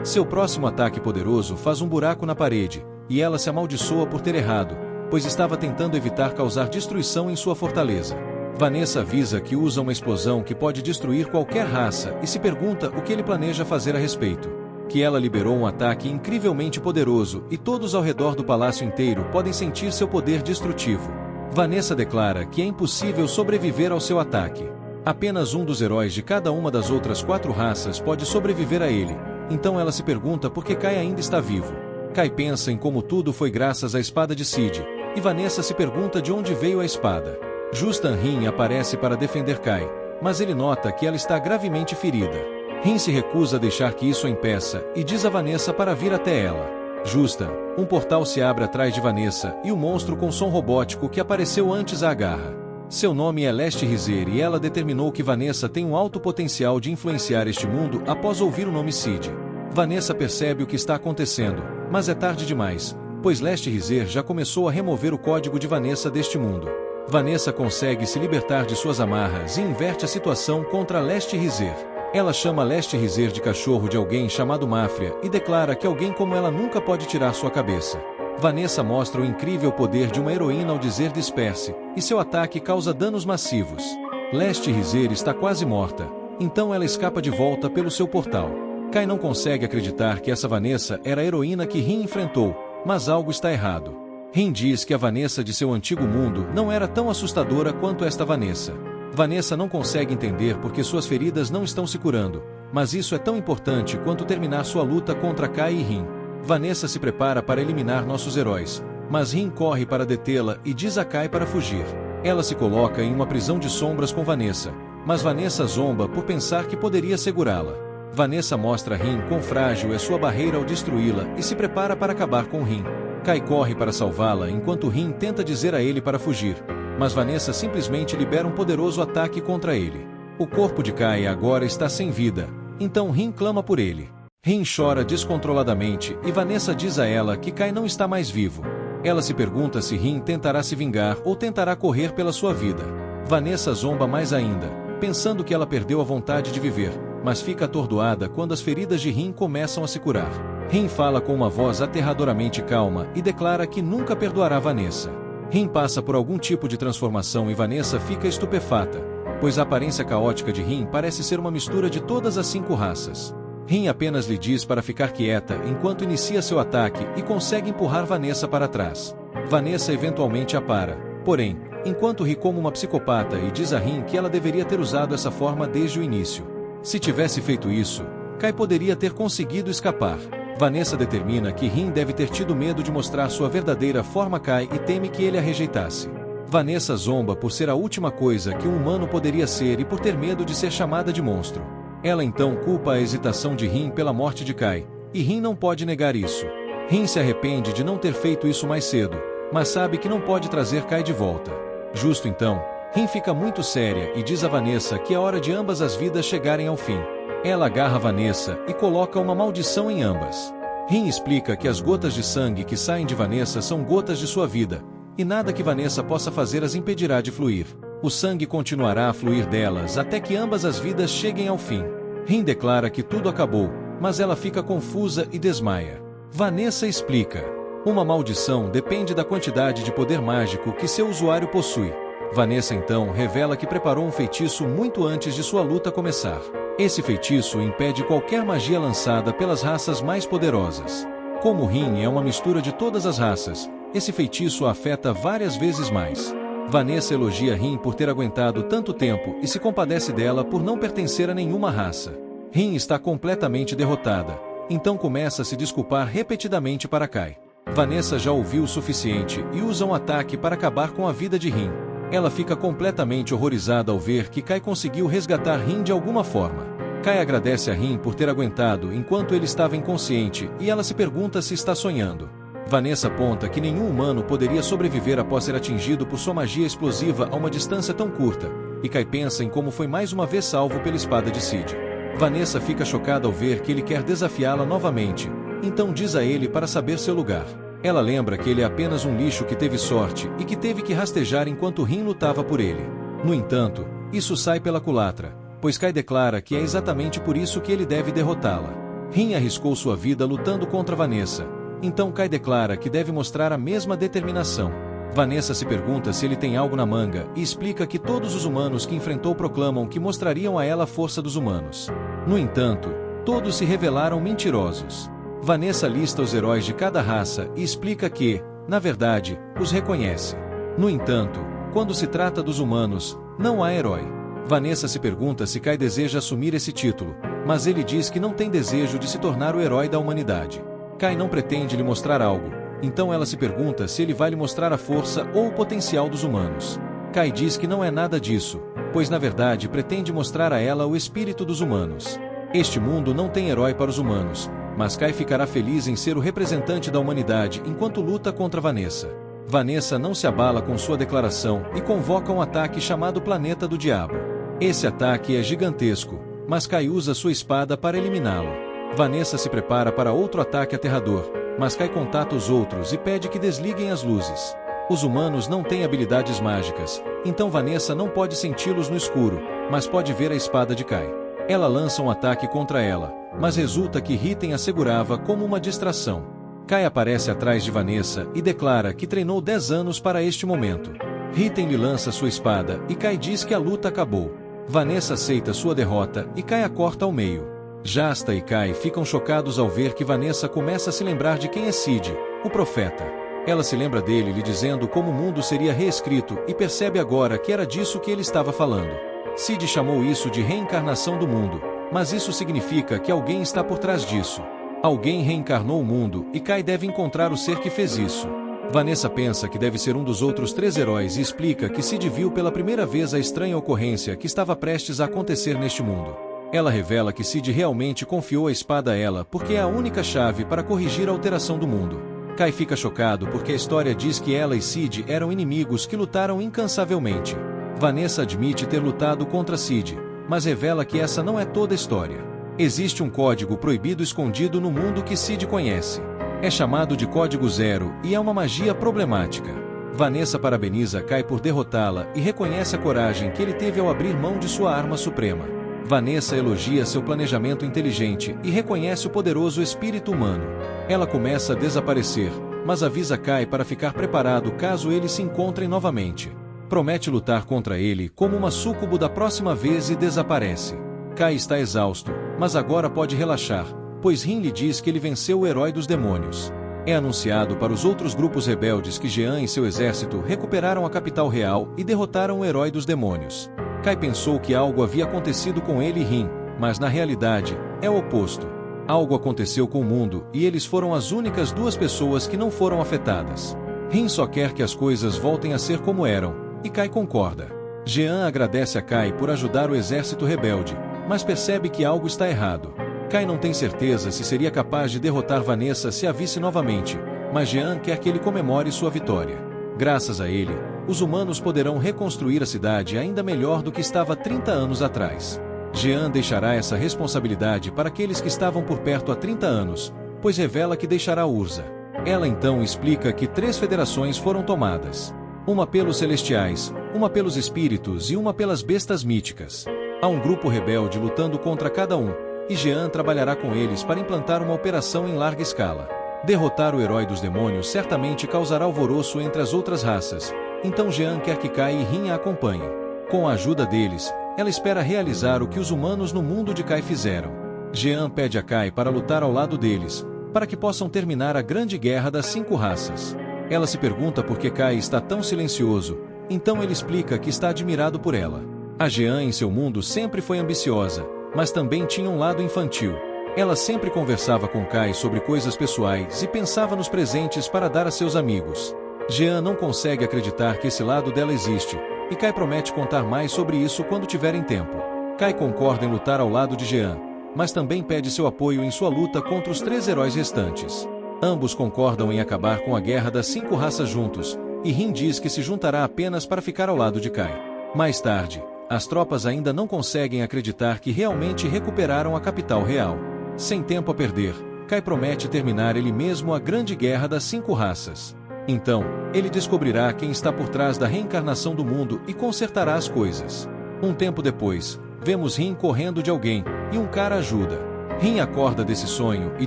[SPEAKER 1] Seu próximo ataque poderoso faz um buraco na parede, e ela se amaldiçoa por ter errado, pois estava tentando evitar causar destruição em sua fortaleza. Vanessa avisa que usa uma explosão que pode destruir qualquer raça e se pergunta o que ele planeja fazer a respeito. Que ela liberou um ataque incrivelmente poderoso e todos ao redor do palácio inteiro podem sentir seu poder destrutivo. Vanessa declara que é impossível sobreviver ao seu ataque. Apenas um dos heróis de cada uma das outras 4 raças pode sobreviver a ele, então ela se pergunta por que Kai ainda está vivo. Kai pensa em como tudo foi graças à espada de Cid, e Vanessa se pergunta de onde veio a espada. Justin Rin aparece para defender Kai, mas ele nota que ela está gravemente ferida. Rin se recusa a deixar que isso a impeça e diz a Vanessa para vir até ela. Justin, um portal se abre atrás de Vanessa e o monstro com som robótico que apareceu antes a agarra. Seu nome é Leste Rizer e ela determinou que Vanessa tem um alto potencial de influenciar este mundo após ouvir o nome Cid. Vanessa percebe o que está acontecendo, mas é tarde demais, pois Leste Rizer já começou a remover o código de Vanessa deste mundo. Vanessa consegue se libertar de suas amarras e inverte a situação contra Leste Rizer. Ela chama Leste Rizer de cachorro de alguém chamado Máfria e declara que alguém como ela nunca pode tirar sua cabeça. Vanessa mostra o incrível poder de uma heroína ao dizer disperse, e seu ataque causa danos massivos. Leste Rizer está quase morta, então ela escapa de volta pelo seu portal. Kai não consegue acreditar que essa Vanessa era a heroína que Rin enfrentou, mas algo está errado. Rin diz que a Vanessa de seu antigo mundo não era tão assustadora quanto esta Vanessa. Vanessa não consegue entender porque suas feridas não estão se curando, mas isso é tão importante quanto terminar sua luta contra Kai e Rin. Vanessa se prepara para eliminar nossos heróis, mas Rin corre para detê-la e diz a Kai para fugir. Ela se coloca em uma prisão de sombras com Vanessa, mas Vanessa zomba por pensar que poderia segurá-la. Vanessa mostra a Rin quão frágil é sua barreira ao destruí-la e se prepara para acabar com Rin. Kai corre para salvá-la enquanto Rin tenta dizer a ele para fugir, mas Vanessa simplesmente libera um poderoso ataque contra ele. O corpo de Kai agora está sem vida, então Rin clama por ele. Rin chora descontroladamente e Vanessa diz a ela que Kai não está mais vivo. Ela se pergunta se Rin tentará se vingar ou tentará correr pela sua vida. Vanessa zomba mais ainda, pensando que ela perdeu a vontade de viver, mas fica atordoada quando as feridas de Rin começam a se curar. Rin fala com uma voz aterradoramente calma e declara que nunca perdoará Vanessa. Rin passa por algum tipo de transformação e Vanessa fica estupefata, pois a aparência caótica de Rin parece ser uma mistura de todas as 5 raças. Rin apenas lhe diz para ficar quieta enquanto inicia seu ataque e consegue empurrar Vanessa para trás. Vanessa eventualmente a para, porém, enquanto ri como uma psicopata e diz a Rin que ela deveria ter usado essa forma desde o início. Se tivesse feito isso, Kai poderia ter conseguido escapar. Vanessa determina que Rin deve ter tido medo de mostrar sua verdadeira forma a Kai e teme que ele a rejeitasse. Vanessa zomba por ser a última coisa que um humano poderia ser e por ter medo de ser chamada de monstro. Ela então culpa a hesitação de Rin pela morte de Kai, e Rin não pode negar isso. Rin se arrepende de não ter feito isso mais cedo, mas sabe que não pode trazer Kai de volta. Justo então, Rin fica muito séria e diz a Vanessa que é hora de ambas as vidas chegarem ao fim. Ela agarra Vanessa e coloca uma maldição em ambas. Rin explica que as gotas de sangue que saem de Vanessa são gotas de sua vida, e nada que Vanessa possa fazer as impedirá de fluir. O sangue continuará a fluir delas até que ambas as vidas cheguem ao fim. Rin declara que tudo acabou, mas ela fica confusa e desmaia. Vanessa explica. Uma maldição depende da quantidade de poder mágico que seu usuário possui. Vanessa então revela que preparou um feitiço muito antes de sua luta começar. Esse feitiço impede qualquer magia lançada pelas raças mais poderosas. Como Rin é uma mistura de todas as raças, esse feitiço a afeta várias vezes mais. Vanessa elogia Rin por ter aguentado tanto tempo e se compadece dela por não pertencer a nenhuma raça. Rin está completamente derrotada, então começa a se desculpar repetidamente para Kai. Vanessa já ouviu o suficiente e usa um ataque para acabar com a vida de Rin. Ela fica completamente horrorizada ao ver que Kai conseguiu resgatar Rin de alguma forma. Kai agradece a Rin por ter aguentado enquanto ele estava inconsciente e ela se pergunta se está sonhando. Vanessa aponta que nenhum humano poderia sobreviver após ser atingido por sua magia explosiva a uma distância tão curta, e Kai pensa em como foi mais uma vez salvo pela espada de Cid. Vanessa fica chocada ao ver que ele quer desafiá-la novamente, então diz a ele para saber seu lugar. Ela lembra que ele é apenas um lixo que teve sorte e que teve que rastejar enquanto Rin lutava por ele. No entanto, isso sai pela culatra, pois Kai declara que é exatamente por isso que ele deve derrotá-la. Rin arriscou sua vida lutando contra Vanessa, então Kai declara que deve mostrar a mesma determinação. Vanessa se pergunta se ele tem algo na manga e explica que todos os humanos que enfrentou proclamam que mostrariam a ela a força dos humanos. No entanto, todos se revelaram mentirosos. Vanessa lista os heróis de cada raça e explica que, na verdade, os reconhece. No entanto, quando se trata dos humanos, não há herói. Vanessa se pergunta se Kai deseja assumir esse título, mas ele diz que não tem desejo de se tornar o herói da humanidade. Kai não pretende lhe mostrar algo, então ela se pergunta se ele vai lhe mostrar a força ou o potencial dos humanos. Kai diz que não é nada disso, pois na verdade pretende mostrar a ela o espírito dos humanos. Este mundo não tem herói para os humanos, mas Kai ficará feliz em ser o representante da humanidade enquanto luta contra Vanessa. Vanessa não se abala com sua declaração e convoca um ataque chamado Planeta do Diabo. Esse ataque é gigantesco, mas Kai usa sua espada para eliminá-lo. Vanessa se prepara para outro ataque aterrador, mas Kai contata os outros e pede que desliguem as luzes. Os humanos não têm habilidades mágicas, então Vanessa não pode senti-los no escuro, mas pode ver a espada de Kai. Ela lança um ataque contra ela, mas resulta que Ritten a segurava como uma distração. Kai aparece atrás de Vanessa e declara que treinou 10 anos para este momento. Ritten lhe lança sua espada e Kai diz que a luta acabou. Vanessa aceita sua derrota e Kai a corta ao meio. Jasta e Kai ficam chocados ao ver que Vanessa começa a se lembrar de quem é Cid, o profeta. Ela se lembra dele lhe dizendo como o mundo seria reescrito e percebe agora que era disso que ele estava falando. Cid chamou isso de reencarnação do mundo, mas isso significa que alguém está por trás disso. Alguém reencarnou o mundo e Kai deve encontrar o ser que fez isso. Vanessa pensa que deve ser um dos outros 3 heróis e explica que Cid viu pela primeira vez a estranha ocorrência que estava prestes a acontecer neste mundo. Ela revela que Cid realmente confiou a espada a ela porque é a única chave para corrigir a alteração do mundo. Kai fica chocado porque a história diz que ela e Cid eram inimigos que lutaram incansavelmente. Vanessa admite ter lutado contra Cid, mas revela que essa não é toda a história. Existe um código proibido escondido no mundo que Cid conhece. É chamado de Código Zero e é uma magia problemática. Vanessa parabeniza Kai por derrotá-la e reconhece a coragem que ele teve ao abrir mão de sua arma suprema. Vanessa elogia seu planejamento inteligente e reconhece o poderoso espírito humano. Ela começa a desaparecer, mas avisa Kai para ficar preparado caso eles se encontrem novamente. Promete lutar contra ele como uma súcubo da próxima vez e desaparece. Kai está exausto, mas agora pode relaxar, pois Rin lhe diz que ele venceu o herói dos demônios. É anunciado para os outros grupos rebeldes que Jean e seu exército recuperaram a capital real e derrotaram o herói dos demônios. Kai pensou que algo havia acontecido com ele e Rin, mas na realidade, é o oposto. Algo aconteceu com o mundo e eles foram as únicas 2 pessoas que não foram afetadas. Rin só quer que as coisas voltem a ser como eram, e Kai concorda. Jean agradece a Kai por ajudar o exército rebelde, mas percebe que algo está errado. Kai não tem certeza se seria capaz de derrotar Vanessa se a visse novamente, mas Jean quer que ele comemore sua vitória. Graças a ele, os humanos poderão reconstruir a cidade ainda melhor do que estava 30 anos atrás. Jean deixará essa responsabilidade para aqueles que estavam por perto há 30 anos, pois revela que deixará Urza. Ela então explica que 3 federações foram tomadas. Uma pelos celestiais, uma pelos espíritos e uma pelas bestas míticas. Há um grupo rebelde lutando contra cada um, e Jean trabalhará com eles para implantar uma operação em larga escala. Derrotar o herói dos demônios certamente causará alvoroço entre as outras raças, então Jean quer que Kai e Rin a acompanhem. Com a ajuda deles, ela espera realizar o que os humanos no mundo de Kai fizeram. Jean pede a Kai para lutar ao lado deles, para que possam terminar a grande guerra das 5 raças. Ela se pergunta por que Kai está tão silencioso, então ele explica que está admirado por ela. A Jean em seu mundo sempre foi ambiciosa, mas também tinha um lado infantil. Ela sempre conversava com Kai sobre coisas pessoais e pensava nos presentes para dar a seus amigos. Jean não consegue acreditar que esse lado dela existe, e Kai promete contar mais sobre isso quando tiverem tempo. Kai concorda em lutar ao lado de Jean, mas também pede seu apoio em sua luta contra os 3 heróis restantes. Ambos concordam em acabar com a guerra das 5 raças juntos, e Rin diz que se juntará apenas para ficar ao lado de Kai. Mais tarde, as tropas ainda não conseguem acreditar que realmente recuperaram a capital real. Sem tempo a perder, Kai promete terminar ele mesmo a grande guerra das 5 raças. Então, ele descobrirá quem está por trás da reencarnação do mundo e consertará as coisas. Um tempo depois, vemos Rin correndo de alguém, e um cara ajuda. Rin acorda desse sonho e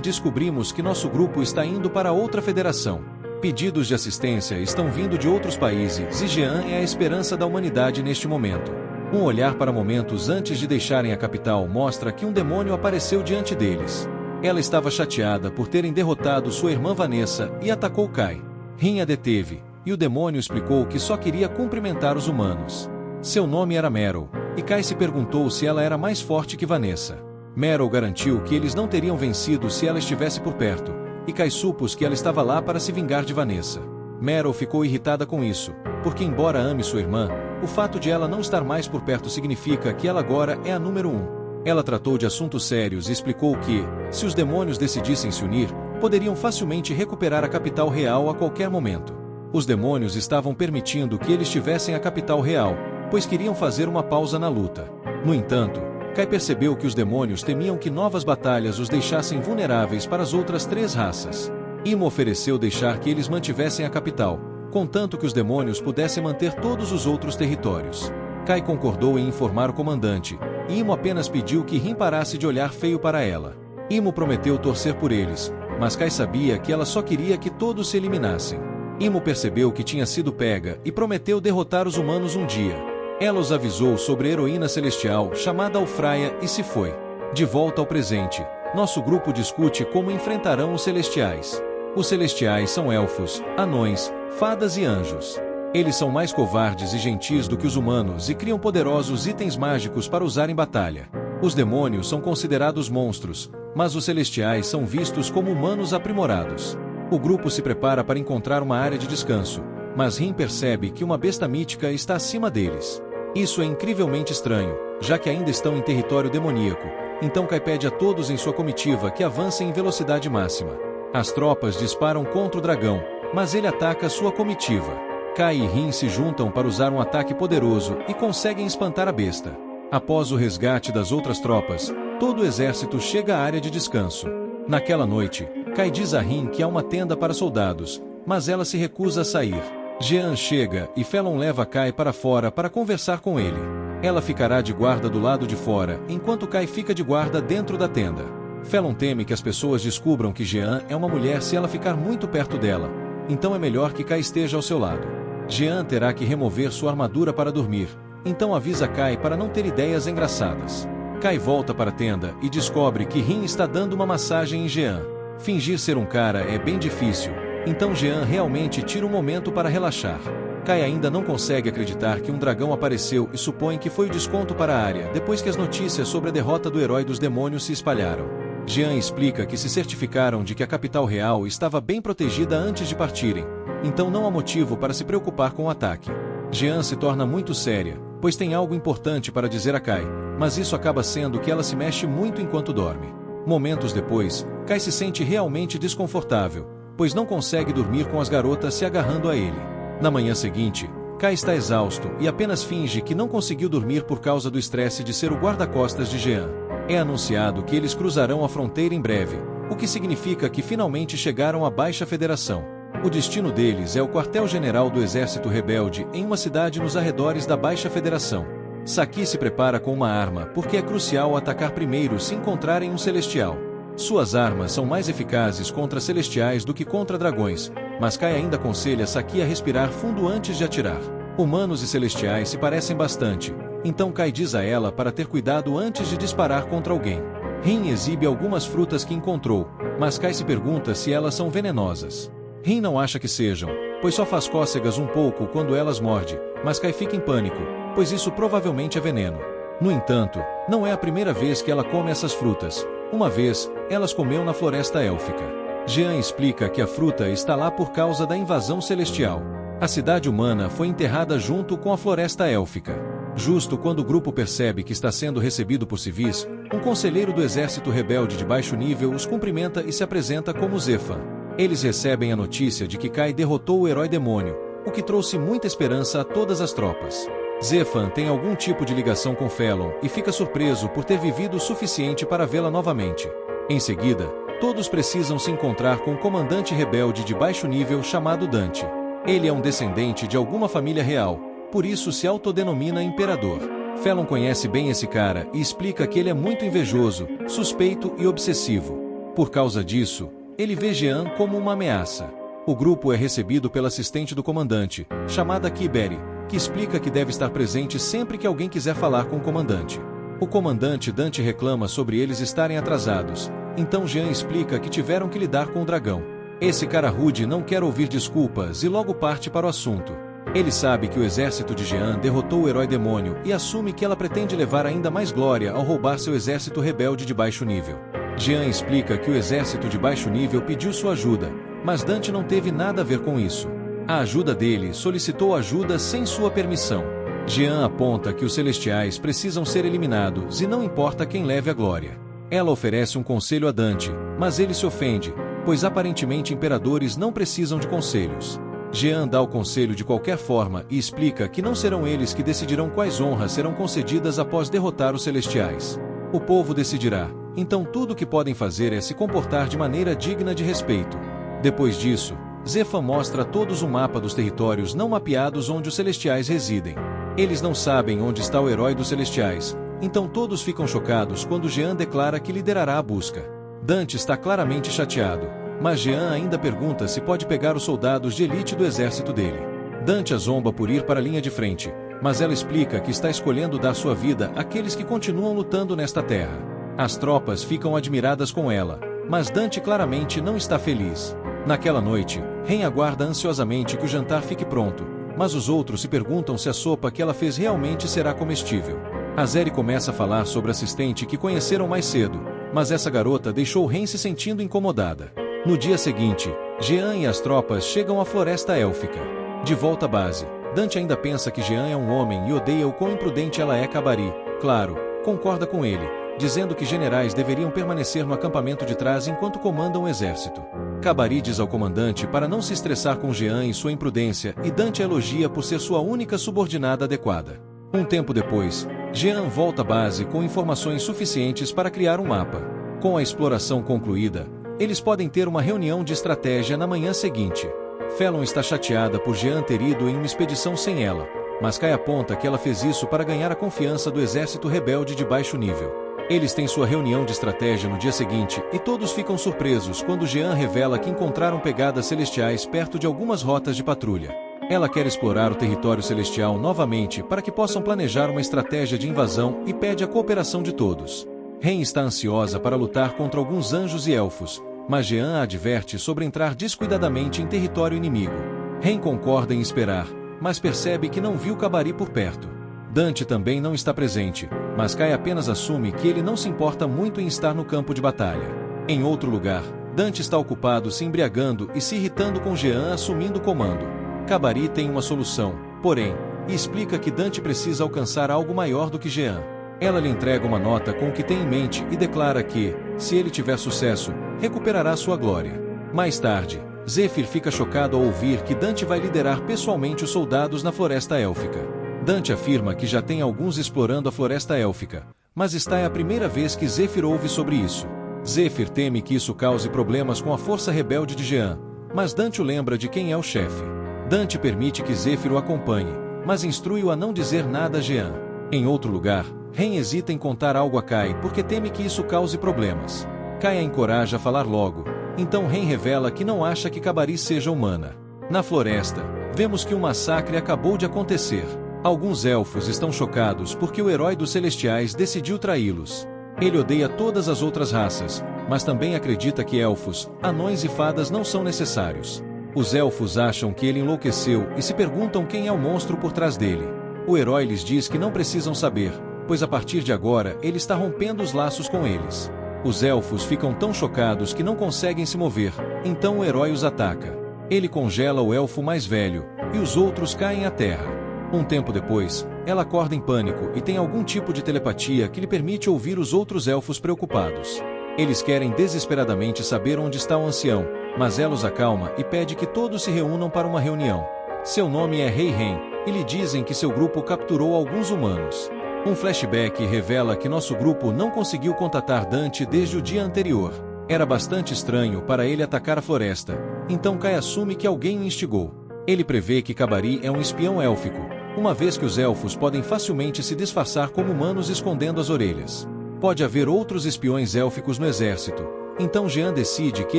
[SPEAKER 1] descobrimos que nosso grupo está indo para outra federação. Pedidos de assistência estão vindo de outros países e Jean é a esperança da humanidade neste momento. Um olhar para momentos antes de deixarem a capital mostra que um demônio apareceu diante deles. Ela estava chateada por terem derrotado sua irmã Vanessa e atacou Kai. Rin a deteve, e o demônio explicou que só queria cumprimentar os humanos. Seu nome era Meryl, e Kai se perguntou se ela era mais forte que Vanessa. Meryl garantiu que eles não teriam vencido se ela estivesse por perto, e Kai supôs que ela estava lá para se vingar de Vanessa. Meryl ficou irritada com isso, porque embora ame sua irmã, o fato de ela não estar mais por perto significa que ela agora é a número 1. Ela tratou de assuntos sérios e explicou que, se os demônios decidissem se unir, poderiam facilmente recuperar a capital real a qualquer momento. Os demônios estavam permitindo que eles tivessem a capital real, pois queriam fazer uma pausa na luta. No entanto, Kai percebeu que os demônios temiam que novas batalhas os deixassem vulneráveis para as outras 3 raças. Imo ofereceu deixar que eles mantivessem a capital, contanto que os demônios pudessem manter todos os outros territórios. Kai concordou em informar o comandante, e Imo apenas pediu que Rin parasse de olhar feio para ela. Imo prometeu torcer por eles, mas Kai sabia que ela só queria que todos se eliminassem. Imo percebeu que tinha sido pega e prometeu derrotar os humanos um dia. Ela os avisou sobre a heroína celestial chamada Alfraia e se foi. De volta ao presente, nosso grupo discute como enfrentarão os celestiais. Os celestiais são elfos, anões, fadas e anjos. Eles são mais covardes e gentis do que os humanos e criam poderosos itens mágicos para usar em batalha. Os demônios são considerados monstros, mas os celestiais são vistos como humanos aprimorados. O grupo se prepara para encontrar uma área de descanso, mas Rin percebe que uma besta mítica está acima deles. Isso é incrivelmente estranho, já que ainda estão em território demoníaco, então Kai pede a todos em sua comitiva que avancem em velocidade máxima. As tropas disparam contra o dragão, mas ele ataca sua comitiva. Kai e Rin se juntam para usar um ataque poderoso e conseguem espantar a besta. Após o resgate das outras tropas, todo o exército chega à área de descanso. Naquela noite, Kai diz a Rin que há uma tenda para soldados, mas ela se recusa a sair. Jean chega e Felon leva Kai para fora para conversar com ele. Ela ficará de guarda do lado de fora, enquanto Kai fica de guarda dentro da tenda. Felon teme que as pessoas descubram que Jean é uma mulher se ela ficar muito perto dela, então é melhor que Kai esteja ao seu lado. Jean terá que remover sua armadura para dormir, então avisa Kai para não ter ideias engraçadas. Kai volta para a tenda e descobre que Rin está dando uma massagem em Jean. Fingir ser um cara é bem difícil, então Jean realmente tira um momento para relaxar. Kai ainda não consegue acreditar que um dragão apareceu e supõe que foi o desconto para a área depois que as notícias sobre a derrota do herói dos demônios se espalharam. Jean explica que se certificaram de que a capital real estava bem protegida antes de partirem, então não há motivo para se preocupar com o ataque. Jean se torna muito séria, pois tem algo importante para dizer a Kai, mas isso acaba sendo que ela se mexe muito enquanto dorme. Momentos depois, Kai se sente realmente desconfortável, pois não consegue dormir com as garotas se agarrando a ele. Na manhã seguinte, Kai está exausto e apenas finge que não conseguiu dormir por causa do estresse de ser o guarda-costas de Jean. É anunciado que eles cruzarão a fronteira em breve, o que significa que finalmente chegaram à Baixa Federação. O destino deles é o quartel-general do exército rebelde em uma cidade nos arredores da Baixa Federação. Saki se prepara com uma arma porque é crucial atacar primeiro se encontrarem um celestial. Suas armas são mais eficazes contra celestiais do que contra dragões, mas Kai ainda aconselha Saki a respirar fundo antes de atirar. Humanos e celestiais se parecem bastante, então Kai diz a ela para ter cuidado antes de disparar contra alguém. Rin exibe algumas frutas que encontrou, mas Kai se pergunta se elas são venenosas. Rin não acha que sejam, pois só faz cócegas um pouco quando elas morde, mas Kai fica em pânico, pois isso provavelmente é veneno. No entanto, não é a primeira vez que ela come essas frutas. Uma vez, elas comeu na Floresta Élfica. Jean explica que a fruta está lá por causa da invasão celestial. A cidade humana foi enterrada junto com a Floresta Élfica. Justo quando o grupo percebe que está sendo recebido por civis, um conselheiro do exército rebelde de baixo nível os cumprimenta e se apresenta como Zefan. Eles recebem a notícia de que Kai derrotou o herói demônio, o que trouxe muita esperança a todas as tropas. Zefan tem algum tipo de ligação com Felon e fica surpreso por ter vivido o suficiente para vê-la novamente. Em seguida, todos precisam se encontrar com um comandante rebelde de baixo nível chamado Dante. Ele é um descendente de alguma família real, por isso se autodenomina imperador. Felon conhece bem esse cara e explica que ele é muito invejoso, suspeito e obsessivo. Por causa disso, ele vê Jean como uma ameaça. O grupo é recebido pela assistente do comandante, chamada Kiberi, que explica que deve estar presente sempre que alguém quiser falar com o comandante. O comandante Dante reclama sobre eles estarem atrasados, então Jean explica que tiveram que lidar com o dragão. Esse cara rude não quer ouvir desculpas e logo parte para o assunto. Ele sabe que o exército de Jean derrotou o herói demônio e assume que ela pretende levar ainda mais glória ao roubar seu exército rebelde de baixo nível. Jean explica que o exército de baixo nível pediu sua ajuda, mas Dante não teve nada a ver com isso. A ajuda dele solicitou ajuda sem sua permissão. Jean aponta que os celestiais precisam ser eliminados e não importa quem leve a glória. Ela oferece um conselho a Dante, mas ele se ofende, pois aparentemente imperadores não precisam de conselhos. Jean dá o conselho de qualquer forma e explica que não serão eles que decidirão quais honras serão concedidas após derrotar os celestiais. O povo decidirá, então tudo o que podem fazer é se comportar de maneira digna de respeito. Depois disso, Zefan mostra a todos um mapa dos territórios não mapeados onde os celestiais residem. Eles não sabem onde está o herói dos celestiais, então todos ficam chocados quando Jean declara que liderará a busca. Dante está claramente chateado, mas Jean ainda pergunta se pode pegar os soldados de elite do exército dele. Dante a zomba por ir para a linha de frente, mas ela explica que está escolhendo dar sua vida àqueles que continuam lutando nesta terra. As tropas ficam admiradas com ela, mas Dante claramente não está feliz. Naquela noite, Ren aguarda ansiosamente que o jantar fique pronto, mas os outros se perguntam se a sopa que ela fez realmente será comestível. Azeri começa a falar sobre a assistente que conheceram mais cedo, mas essa garota deixou Ren se sentindo incomodada. No dia seguinte, Jean e as tropas chegam à Floresta Élfica. De volta à base, Dante ainda pensa que Jean é um homem e odeia o quão imprudente ela é. Kabari, claro, concorda com ele, dizendo que generais deveriam permanecer no acampamento de trás enquanto comandam o exército. Kabari diz ao comandante para não se estressar com Jean e sua imprudência, e Dante a elogia por ser sua única subordinada adequada. Um tempo depois, Jean volta à base com informações suficientes para criar um mapa. Com a exploração concluída, eles podem ter uma reunião de estratégia na manhã seguinte. Felon está chateada por Jean ter ido em uma expedição sem ela, mas Kai aponta que ela fez isso para ganhar a confiança do exército rebelde de baixo nível. Eles têm sua reunião de estratégia no dia seguinte e todos ficam surpresos quando Jean revela que encontraram pegadas celestiais perto de algumas rotas de patrulha. Ela quer explorar o território celestial novamente para que possam planejar uma estratégia de invasão e pede a cooperação de todos. Ren está ansiosa para lutar contra alguns anjos e elfos, mas Jean a adverte sobre entrar descuidadamente em território inimigo. Ren concorda em esperar, mas percebe que não viu Kabari por perto. Dante também não está presente, mas Kai apenas assume que ele não se importa muito em estar no campo de batalha. Em outro lugar, Dante está ocupado se embriagando e se irritando com Jean assumindo o comando. Kabari tem uma solução, porém, e explica que Dante precisa alcançar algo maior do que Jean. Ela lhe entrega uma nota com o que tem em mente e declara que, se ele tiver sucesso, recuperará sua glória. Mais tarde, Zephyr fica chocado ao ouvir que Dante vai liderar pessoalmente os soldados na Floresta Élfica. Dante afirma que já tem alguns explorando a Floresta Élfica, mas esta é a primeira vez que Zephyr ouve sobre isso. Zephyr teme que isso cause problemas com a força rebelde de Jean, mas Dante o lembra de quem é o chefe. Dante permite que Zephyr o acompanhe, mas instrui-o a não dizer nada a Jean. Em outro lugar, Ren hesita em contar algo a Kai porque teme que isso cause problemas. Kai a encoraja a falar logo, então Ren revela que não acha que Kabari seja humana. Na floresta, vemos que um massacre acabou de acontecer. Alguns elfos estão chocados porque o herói dos celestiais decidiu traí-los. Ele odeia todas as outras raças, mas também acredita que elfos, anões e fadas não são necessários. Os elfos acham que ele enlouqueceu e se perguntam quem é o monstro por trás dele. O herói lhes diz que não precisam saber, pois a partir de agora ele está rompendo os laços com eles. Os elfos ficam tão chocados que não conseguem se mover, então o herói os ataca. Ele congela o elfo mais velho, e os outros caem à terra. Um tempo depois, ela acorda em pânico e tem algum tipo de telepatia que lhe permite ouvir os outros elfos preocupados. Eles querem desesperadamente saber onde está o ancião, mas ela os acalma e pede que todos se reúnam para uma reunião. Seu nome é Rei Ren, e lhe dizem que seu grupo capturou alguns humanos. Um flashback revela que nosso grupo não conseguiu contatar Dante desde o dia anterior. Era bastante estranho para ele atacar a floresta, então Kai assume que alguém o instigou. Ele prevê que Kabari é um espião élfico, uma vez que os elfos podem facilmente se disfarçar como humanos escondendo as orelhas. Pode haver outros espiões élficos no exército, então Jean decide que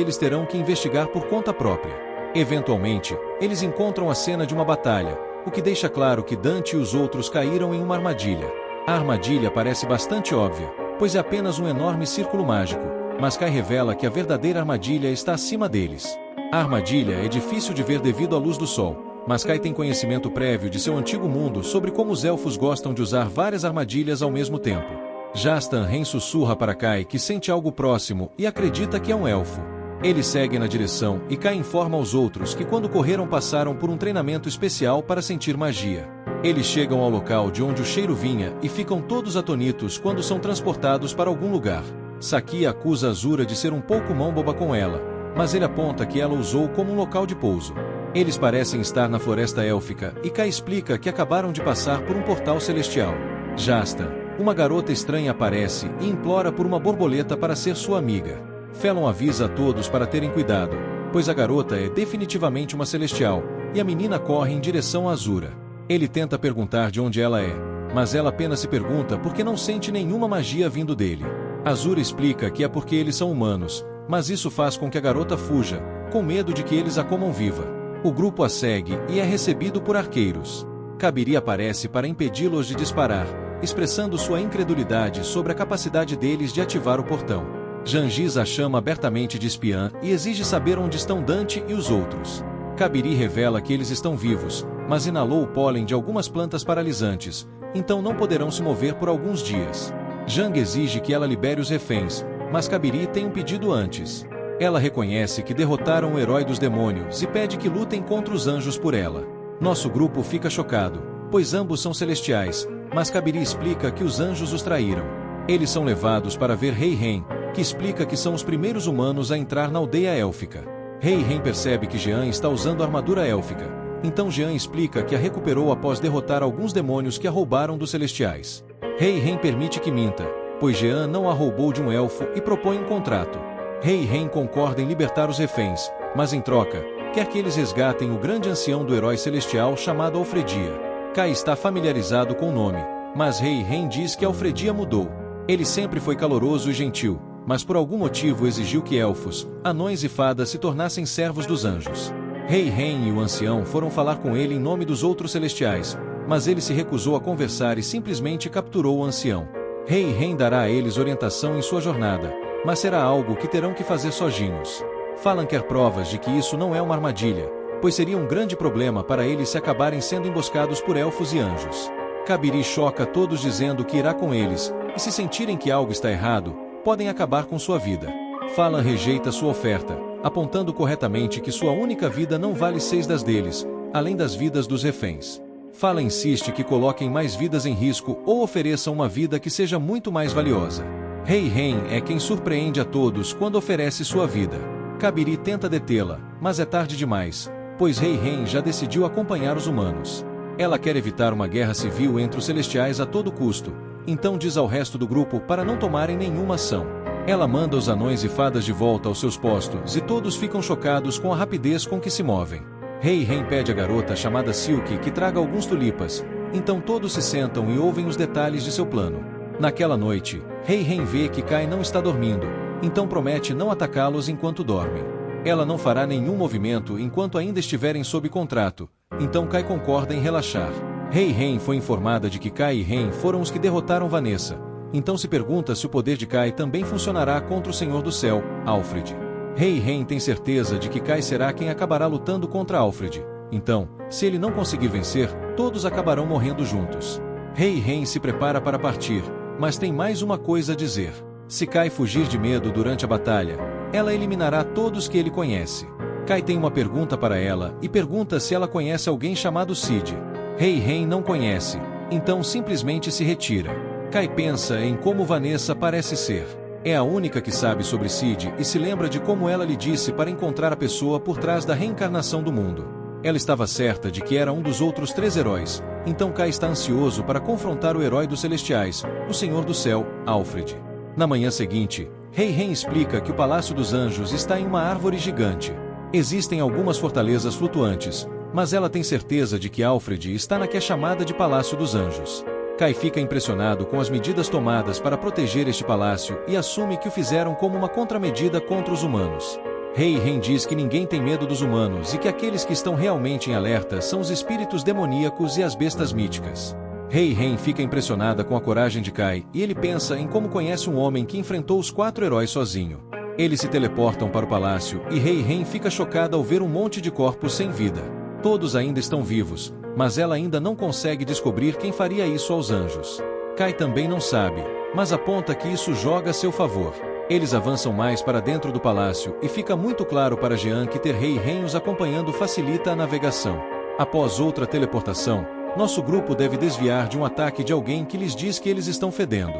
[SPEAKER 1] eles terão que investigar por conta própria. Eventualmente, eles encontram a cena de uma batalha, o que deixa claro que Dante e os outros caíram em uma armadilha. A armadilha parece bastante óbvia, pois é apenas um enorme círculo mágico, mas Kai revela que a verdadeira armadilha está acima deles. A armadilha é difícil de ver devido à luz do sol, mas Kai tem conhecimento prévio de seu antigo mundo sobre como os elfos gostam de usar várias armadilhas ao mesmo tempo. Jastan Ren sussurra para Kai que sente algo próximo e acredita que é um elfo. Eles seguem na direção e Kai informa aos outros que quando correram passaram por um treinamento especial para sentir magia. Eles chegam ao local de onde o cheiro vinha e ficam todos atonitos quando são transportados para algum lugar. Saki acusa Azura de ser um pouco mão-boba com ela, mas ele aponta que ela usou como um local de pouso. Eles parecem estar na floresta élfica e Kai explica que acabaram de passar por um portal celestial. Jastan, uma garota estranha aparece e implora por uma borboleta para ser sua amiga. Felon avisa a todos para terem cuidado, pois a garota é definitivamente uma celestial, e a menina corre em direção a Azura. Ele tenta perguntar de onde ela é, mas ela apenas se pergunta porque não sente nenhuma magia vindo dele. Azura explica que é porque eles são humanos, mas isso faz com que a garota fuja, com medo de que eles a comam viva. O grupo a segue e é recebido por arqueiros. Kabiri aparece para impedi-los de disparar, expressando sua incredulidade sobre a capacidade deles de ativar o portão. Jangis a chama abertamente de espiã e exige saber onde estão Dante e os outros. Kabiri revela que eles estão vivos, mas inalou o pólen de algumas plantas paralisantes, então não poderão se mover por alguns dias. Jang exige que ela libere os reféns, mas Kabiri tem um pedido antes. Ela reconhece que derrotaram o herói dos demônios e pede que lutem contra os anjos por ela. Nosso grupo fica chocado, pois ambos são celestiais, mas Kabiri explica que os anjos os traíram. Eles são levados para ver Rei Ren, que explica que são os primeiros humanos a entrar na aldeia élfica. Rei Ren percebe que Jean está usando armadura élfica, então Jean explica que a recuperou após derrotar alguns demônios que a roubaram dos celestiais. Rei Ren permite que minta, pois Jean não a roubou de um elfo e propõe um contrato. Rei Ren concorda em libertar os reféns, mas em troca, quer que eles resgatem o grande ancião do herói celestial chamado Alfredia. Kai está familiarizado com o nome, mas Rei Ren diz que Alfredia mudou. Ele sempre foi caloroso e gentil, mas por algum motivo exigiu que elfos, anões e fadas se tornassem servos dos anjos. Rei Ren e o ancião foram falar com ele em nome dos outros celestiais, mas ele se recusou a conversar e simplesmente capturou o ancião. Rei Ren dará a eles orientação em sua jornada, mas será algo que terão que fazer sozinhos. Falan quer provas de que isso não é uma armadilha, pois seria um grande problema para eles se acabarem sendo emboscados por elfos e anjos. Kabiri choca todos dizendo que irá com eles, e se sentirem que algo está errado, podem acabar com sua vida. Falan rejeita sua oferta, apontando corretamente que sua única vida não vale 6 das deles, além das vidas dos reféns. Falan insiste que coloquem mais vidas em risco ou ofereçam uma vida que seja muito mais valiosa. Rei Ren é quem surpreende a todos quando oferece sua vida. Kabiri tenta detê-la, mas é tarde demais, pois Rei Ren já decidiu acompanhar os humanos. Ela quer evitar uma guerra civil entre os celestiais a todo custo, então diz ao resto do grupo para não tomarem nenhuma ação. Ela manda os anões e fadas de volta aos seus postos e todos ficam chocados com a rapidez com que se movem. Rei Ren pede à garota chamada Silk que traga alguns tulipas, então todos se sentam e ouvem os detalhes de seu plano. Naquela noite, Rei Ren vê que Kai não está dormindo, então promete não atacá-los enquanto dormem. Ela não fará nenhum movimento enquanto ainda estiverem sob contrato, então Kai concorda em relaxar. Rei Ren foi informada de que Kai e Ren foram os que derrotaram Vanessa, então se pergunta se o poder de Kai também funcionará contra o Senhor do Céu, Alfred. Rei Ren tem certeza de que Kai será quem acabará lutando contra Alfred, então, se ele não conseguir vencer, todos acabarão morrendo juntos. Rei Ren se prepara para partir, mas tem mais uma coisa a dizer. Se Kai fugir de medo durante a batalha, ela eliminará todos que ele conhece. Kai tem uma pergunta para ela e pergunta se ela conhece alguém chamado Cid. Rei Ren não conhece, então simplesmente se retira. Kai pensa em como Vanessa parece ser. É a única que sabe sobre Cid e se lembra de como ela lhe disse para encontrar a pessoa por trás da reencarnação do mundo. Ela estava certa de que era um dos outros 3 heróis, então Kai está ansioso para confrontar o herói dos Celestiais, o Senhor do Céu, Alfred. Na manhã seguinte, Rei Ren explica que o Palácio dos Anjos está em uma árvore gigante. Existem algumas fortalezas flutuantes, mas ela tem certeza de que Alfred está na que é chamada de Palácio dos Anjos. Kai fica impressionado com as medidas tomadas para proteger este palácio e assume que o fizeram como uma contramedida contra os humanos. Rei Ren diz que ninguém tem medo dos humanos e que aqueles que estão realmente em alerta são os espíritos demoníacos e as bestas míticas. Rei Ren fica impressionada com a coragem de Kai e ele pensa em como conhece um homem que enfrentou os 4 heróis sozinho. Eles se teleportam para o palácio e Rei Ren fica chocada ao ver um monte de corpos sem vida. Todos ainda estão vivos, mas ela ainda não consegue descobrir quem faria isso aos anjos. Kai também não sabe, mas aponta que isso joga a seu favor. Eles avançam mais para dentro do palácio e fica muito claro para Jean que ter Rei Ren os acompanhando facilita a navegação. Após outra teleportação, nosso grupo deve desviar de um ataque de alguém que lhes diz que eles estão fedendo.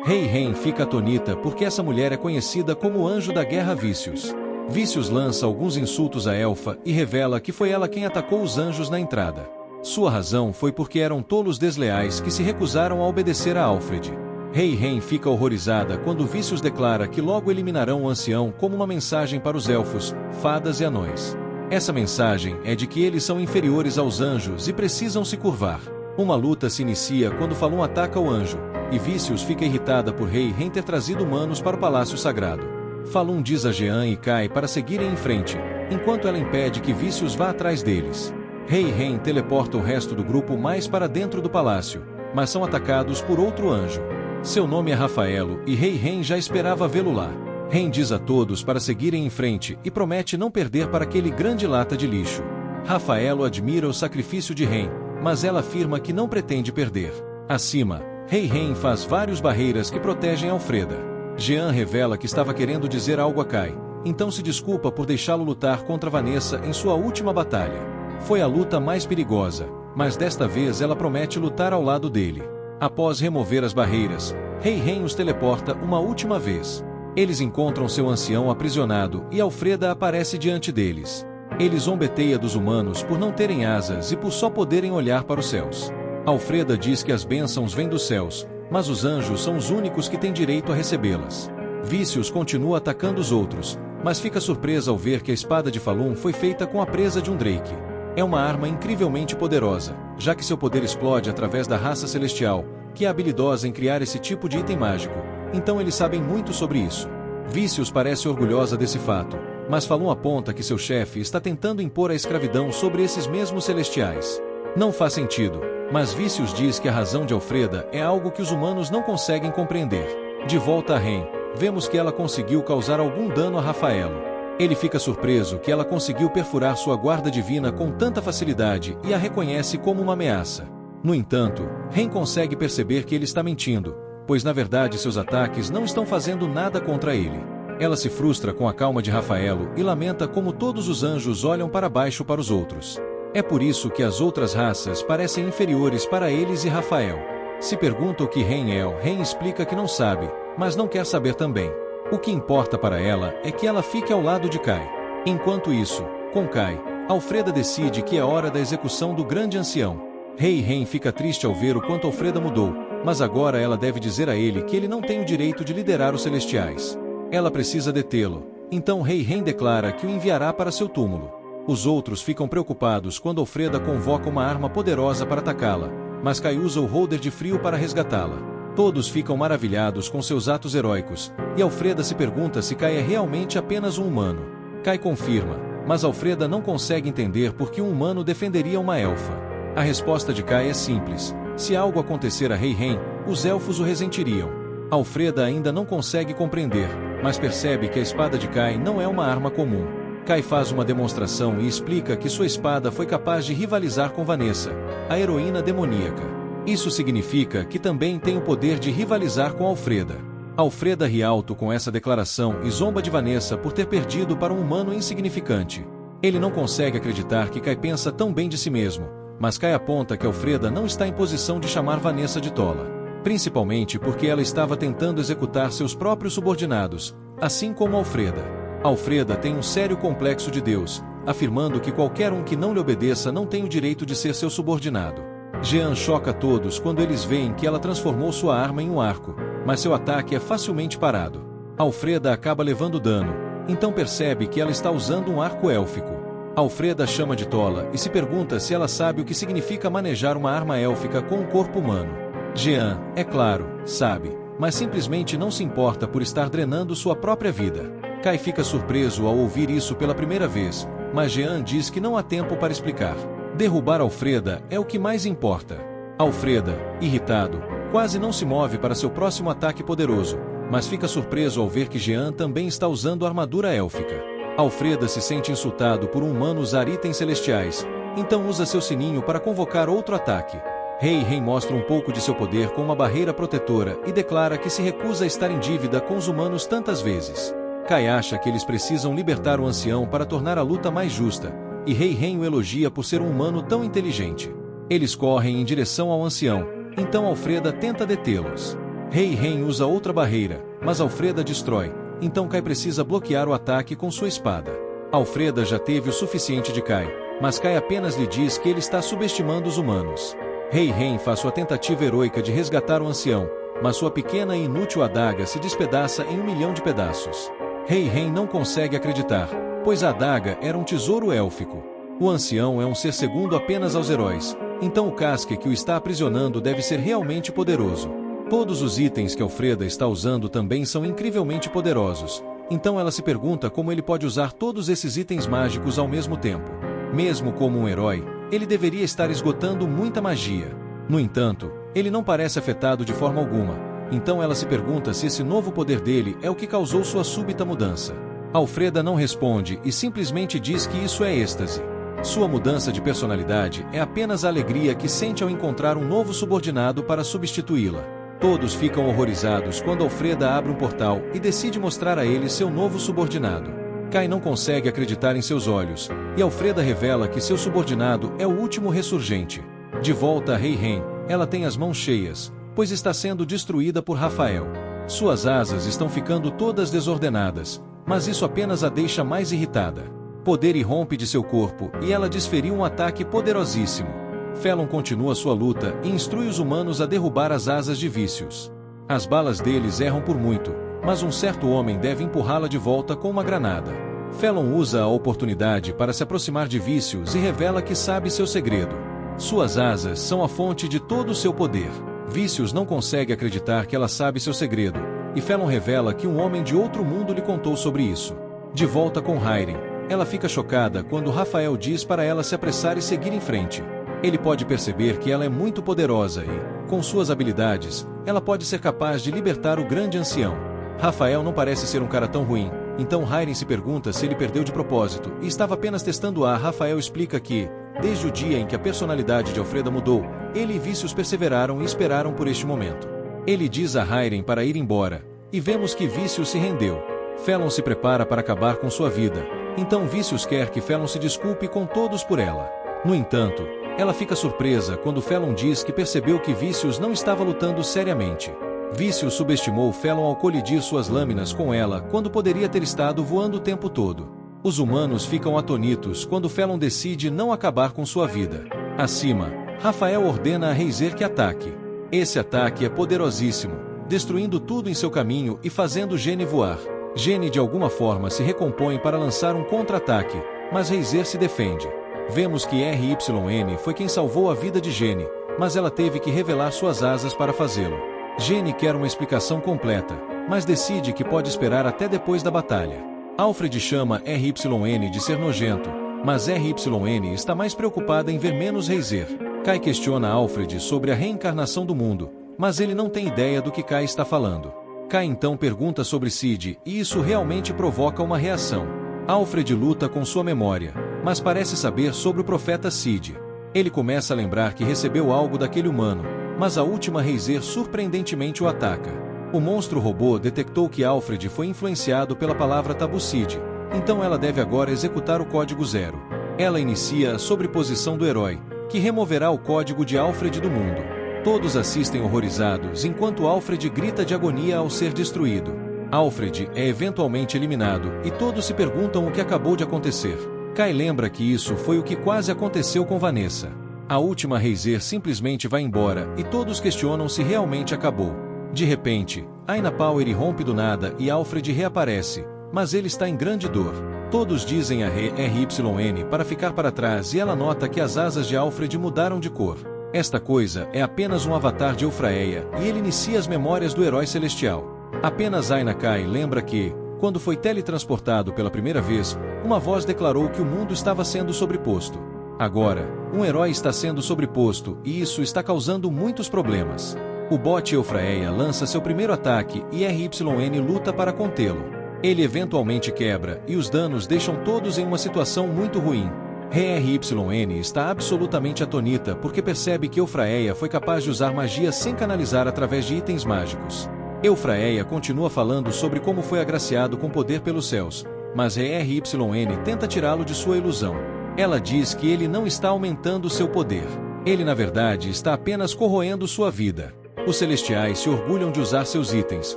[SPEAKER 1] Rei Ren fica atonita porque essa mulher é conhecida como o Anjo da Guerra Vicious. Vicious lança alguns insultos à elfa e revela que foi ela quem atacou os anjos na entrada. Sua razão foi porque eram tolos desleais que se recusaram a obedecer a Alfred. Rei Ren fica horrorizada quando Vicious declara que logo eliminarão o ancião como uma mensagem para os elfos, fadas e anões. Essa mensagem é de que eles são inferiores aos anjos e precisam se curvar. Uma luta se inicia quando Falun ataca o anjo, e Vicious fica irritada por Rei Ren ter trazido humanos para o Palácio Sagrado. Falun diz a Jean e Kai para seguirem em frente, enquanto ela impede que Vicious vá atrás deles. Rei Ren teleporta o resto do grupo mais para dentro do palácio, mas são atacados por outro anjo. Seu nome é Rafaelo e Rei Ren já esperava vê-lo lá. Ren diz a todos para seguirem em frente e promete não perder para aquele grande lata de lixo. Rafaelo admira o sacrifício de Ren, mas ela afirma que não pretende perder. Acima, Rei Ren faz várias barreiras que protegem Alfreda. Jean revela que estava querendo dizer algo a Kai, então se desculpa por deixá-lo lutar contra Vanessa em sua última batalha. Foi a luta mais perigosa, mas desta vez ela promete lutar ao lado dele. Após remover as barreiras, Rei Ren os teleporta uma última vez. Eles encontram seu ancião aprisionado e Alfreda aparece diante deles. Ele zombeteia dos humanos por não terem asas e por só poderem olhar para os céus. Alfreda diz que as bênçãos vêm dos céus, mas os anjos são os únicos que têm direito a recebê-las. Vicious continua atacando os outros, mas fica surpresa ao ver que a espada de Falun foi feita com a presa de um Drake. É uma arma incrivelmente poderosa, já que seu poder explode através da raça celestial, que é habilidosa em criar esse tipo de item mágico, então eles sabem muito sobre isso. Vicious parece orgulhosa desse fato, mas Falun aponta que seu chefe está tentando impor a escravidão sobre esses mesmos celestiais. Não faz sentido, mas Vicious diz que a razão de Alfreda é algo que os humanos não conseguem compreender. De volta a Ren, vemos que ela conseguiu causar algum dano a Rafaelo. Ele fica surpreso que ela conseguiu perfurar sua guarda divina com tanta facilidade e a reconhece como uma ameaça. No entanto, Ren consegue perceber que ele está mentindo, pois na verdade seus ataques não estão fazendo nada contra ele. Ela se frustra com a calma de Rafaelo e lamenta como todos os anjos olham para baixo para os outros. É por isso que as outras raças parecem inferiores para eles e Rafael. Se pergunta o que Ren é, Ren explica que não sabe, mas não quer saber também. O que importa para ela é que ela fique ao lado de Kai. Enquanto isso, com Kai, Alfreda decide que é hora da execução do grande ancião. Rei Ren fica triste ao ver o quanto Alfreda mudou, mas agora ela deve dizer a ele que ele não tem o direito de liderar os celestiais. Ela precisa detê-lo, então Rei Ren declara que o enviará para seu túmulo. Os outros ficam preocupados quando Alfreda convoca uma arma poderosa para atacá-la, mas Kai usa o holder de frio para resgatá-la. Todos ficam maravilhados com seus atos heróicos, e Alfreda se pergunta se Kai é realmente apenas um humano. Kai confirma, mas Alfreda não consegue entender por que um humano defenderia uma elfa. A resposta de Kai é simples: se algo acontecer a Rei Ren, os elfos o ressentiriam. Alfreda ainda não consegue compreender, mas percebe que a espada de Kai não é uma arma comum. Kai faz uma demonstração e explica que sua espada foi capaz de rivalizar com Vanessa, a heroína demoníaca. Isso significa que também tem o poder de rivalizar com Alfreda. Alfreda ri alto com essa declaração e zomba de Vanessa por ter perdido para um humano insignificante. Ele não consegue acreditar que Kai pensa tão bem de si mesmo, mas Kai aponta que Alfreda não está em posição de chamar Vanessa de tola. Principalmente porque ela estava tentando executar seus próprios subordinados, assim como Alfreda. Alfreda tem um sério complexo de Deus, afirmando que qualquer um que não lhe obedeça não tem o direito de ser seu subordinado. Jean choca todos quando eles veem que ela transformou sua arma em um arco, mas seu ataque é facilmente parado. Alfreda acaba levando dano, então percebe que ela está usando um arco élfico. Alfreda chama de tola e se pergunta se ela sabe o que significa manejar uma arma élfica com um corpo humano. Jean, é claro, sabe, mas simplesmente não se importa por estar drenando sua própria vida. Kai fica surpreso ao ouvir isso pela primeira vez, mas Jean diz que não há tempo para explicar. Derrubar Alfreda é o que mais importa. Alfreda, irritado, quase não se move para seu próximo ataque poderoso, mas fica surpreso ao ver que Jean também está usando armadura élfica. Alfreda se sente insultado por um humano usar itens celestiais, então usa seu sininho para convocar outro ataque. Rei mostra um pouco de seu poder com uma barreira protetora e declara que se recusa a estar em dívida com os humanos tantas vezes. Kai acha que eles precisam libertar o ancião para tornar a luta mais justa, e Rei o elogia por ser um humano tão inteligente. Eles correm em direção ao ancião, então Alfreda tenta detê-los. Rei usa outra barreira, mas Alfreda destrói, então Kai precisa bloquear o ataque com sua espada. Alfreda já teve o suficiente de Kai, mas Kai apenas lhe diz que ele está subestimando os humanos. Rei faz sua tentativa heroica de resgatar o ancião, mas sua pequena e inútil adaga se despedaça em 1 milhão de pedaços. Rei não consegue acreditar, pois a adaga era um tesouro élfico. O ancião é um ser segundo apenas aos heróis, então o casque que o está aprisionando deve ser realmente poderoso. Todos os itens que Alfreda está usando também são incrivelmente poderosos, então ela se pergunta como ele pode usar todos esses itens mágicos ao mesmo tempo. Mesmo como um herói, ele deveria estar esgotando muita magia. No entanto, ele não parece afetado de forma alguma, então ela se pergunta se esse novo poder dele é o que causou sua súbita mudança. Alfreda não responde e simplesmente diz que isso é êxtase. Sua mudança de personalidade é apenas a alegria que sente ao encontrar um novo subordinado para substituí-la. Todos ficam horrorizados quando Alfreda abre um portal e decide mostrar a ele seu novo subordinado. Kai não consegue acreditar em seus olhos, e Alfreda revela que seu subordinado é o último ressurgente. De volta a Rei, ela tem as mãos cheias, pois está sendo destruída por Rafael. Suas asas estão ficando todas desordenadas, mas isso apenas a deixa mais irritada. Poder irrompe de seu corpo e ela desferiu um ataque poderosíssimo. Felon continua sua luta e instrui os humanos a derrubar as asas de Vícios. As balas deles erram por muito, mas um certo homem deve empurrá-la de volta com uma granada. Felon usa a oportunidade para se aproximar de Vícios e revela que sabe seu segredo. Suas asas são a fonte de todo o seu poder. Vícios não consegue acreditar que ela sabe seu segredo, e Felon revela que um homem de outro mundo lhe contou sobre isso. De volta com Hyrem, ela fica chocada quando Rafael diz para ela se apressar e seguir em frente. Ele pode perceber que ela é muito poderosa e, com suas habilidades, ela pode ser capaz de libertar o grande ancião. Rafael não parece ser um cara tão ruim, então Hyrem se pergunta se ele perdeu de propósito e estava apenas testando a. Rafael explica que, desde o dia em que a personalidade de Alfreda mudou, ele e Vícios perseveraram e esperaram por este momento. Ele diz a Hyrem para ir embora, e vemos que Vícios se rendeu. Felon se prepara para acabar com sua vida, então Vícios quer que Felon se desculpe com todos por ela. No entanto, ela fica surpresa quando Felon diz que percebeu que Vícios não estava lutando seriamente. Vícios subestimou Felon ao colidir suas lâminas com ela quando poderia ter estado voando o tempo todo. Os humanos ficam atonitos quando Felon decide não acabar com sua vida. Acima, Rafael ordena a Reiser que ataque. Esse ataque é poderosíssimo, destruindo tudo em seu caminho e fazendo Gene voar. Gene de alguma forma se recompõe para lançar um contra-ataque, mas Reiser se defende. Vemos que RYN foi quem salvou a vida de Gene, mas ela teve que revelar suas asas para fazê-lo. Gene quer uma explicação completa, mas decide que pode esperar até depois da batalha. Alfred chama RYN de ser nojento, mas RYN está mais preocupada em ver menos Reiser. Kai questiona Alfred sobre a reencarnação do mundo, mas ele não tem ideia do que Kai está falando. Kai então pergunta sobre Cid e isso realmente provoca uma reação. Alfred luta com sua memória, mas parece saber sobre o profeta Cid. Ele começa a lembrar que recebeu algo daquele humano, mas a última Reiser surpreendentemente o ataca. O monstro robô detectou que Alfred foi influenciado pela palavra tabu Cid, então ela deve agora executar o código 0. Ela inicia a sobreposição do herói, que removerá o código de Alfred do mundo. Todos assistem horrorizados enquanto Alfred grita de agonia ao ser destruído. Alfred é eventualmente eliminado e todos se perguntam o que acabou de acontecer. Kai lembra que isso foi o que quase aconteceu com Vanessa. A última Razer simplesmente vai embora e todos questionam se realmente acabou. De repente, Aina Power irrompe do nada e Alfred reaparece, mas ele está em grande dor. Todos dizem a RYN para ficar para trás e ela nota que as asas de Alfred mudaram de cor. Esta coisa é apenas um avatar de Eufraia e ele inicia as memórias do herói celestial. Apenas Aina Kai lembra que, quando foi teletransportado pela primeira vez, uma voz declarou que o mundo estava sendo sobreposto. Agora, um herói está sendo sobreposto e isso está causando muitos problemas. O bot Eufraia lança seu primeiro ataque e RYN luta para contê-lo. Ele eventualmente quebra e os danos deixam todos em uma situação muito ruim. RYN está absolutamente atonita porque percebe que Eufraia foi capaz de usar magia sem canalizar através de itens mágicos. Eufraia continua falando sobre como foi agraciado com poder pelos céus, mas RYN tenta tirá-lo de sua ilusão. Ela diz que ele não está aumentando seu poder. Ele na verdade está apenas corroendo sua vida. Os celestiais se orgulham de usar seus itens,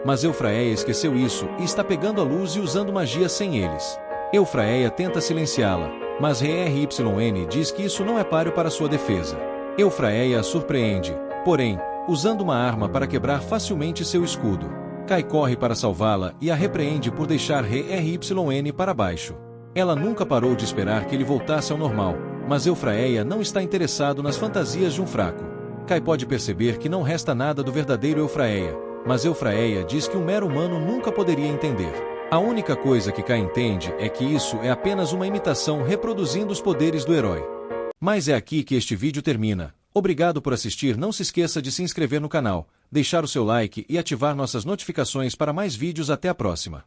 [SPEAKER 1] mas Eufraia esqueceu isso e está pegando a luz e usando magia sem eles. Eufraia tenta silenciá-la, mas RYN diz que isso não é páreo para sua defesa. Eufraia a surpreende, porém, usando uma arma para quebrar facilmente seu escudo. Kai corre para salvá-la e a repreende por deixar RYN para baixo. Ela nunca parou de esperar que ele voltasse ao normal, mas Eufraia não está interessado nas fantasias de um fraco. Kai pode perceber que não resta nada do verdadeiro Eufraia, mas Eufraia diz que um mero humano nunca poderia entender. A única coisa que Kai entende é que isso é apenas uma imitação reproduzindo os poderes do herói. Mas é aqui que este vídeo termina. Obrigado por assistir, não se esqueça de se inscrever no canal, deixar o seu like e ativar nossas notificações para mais vídeos. Até a próxima.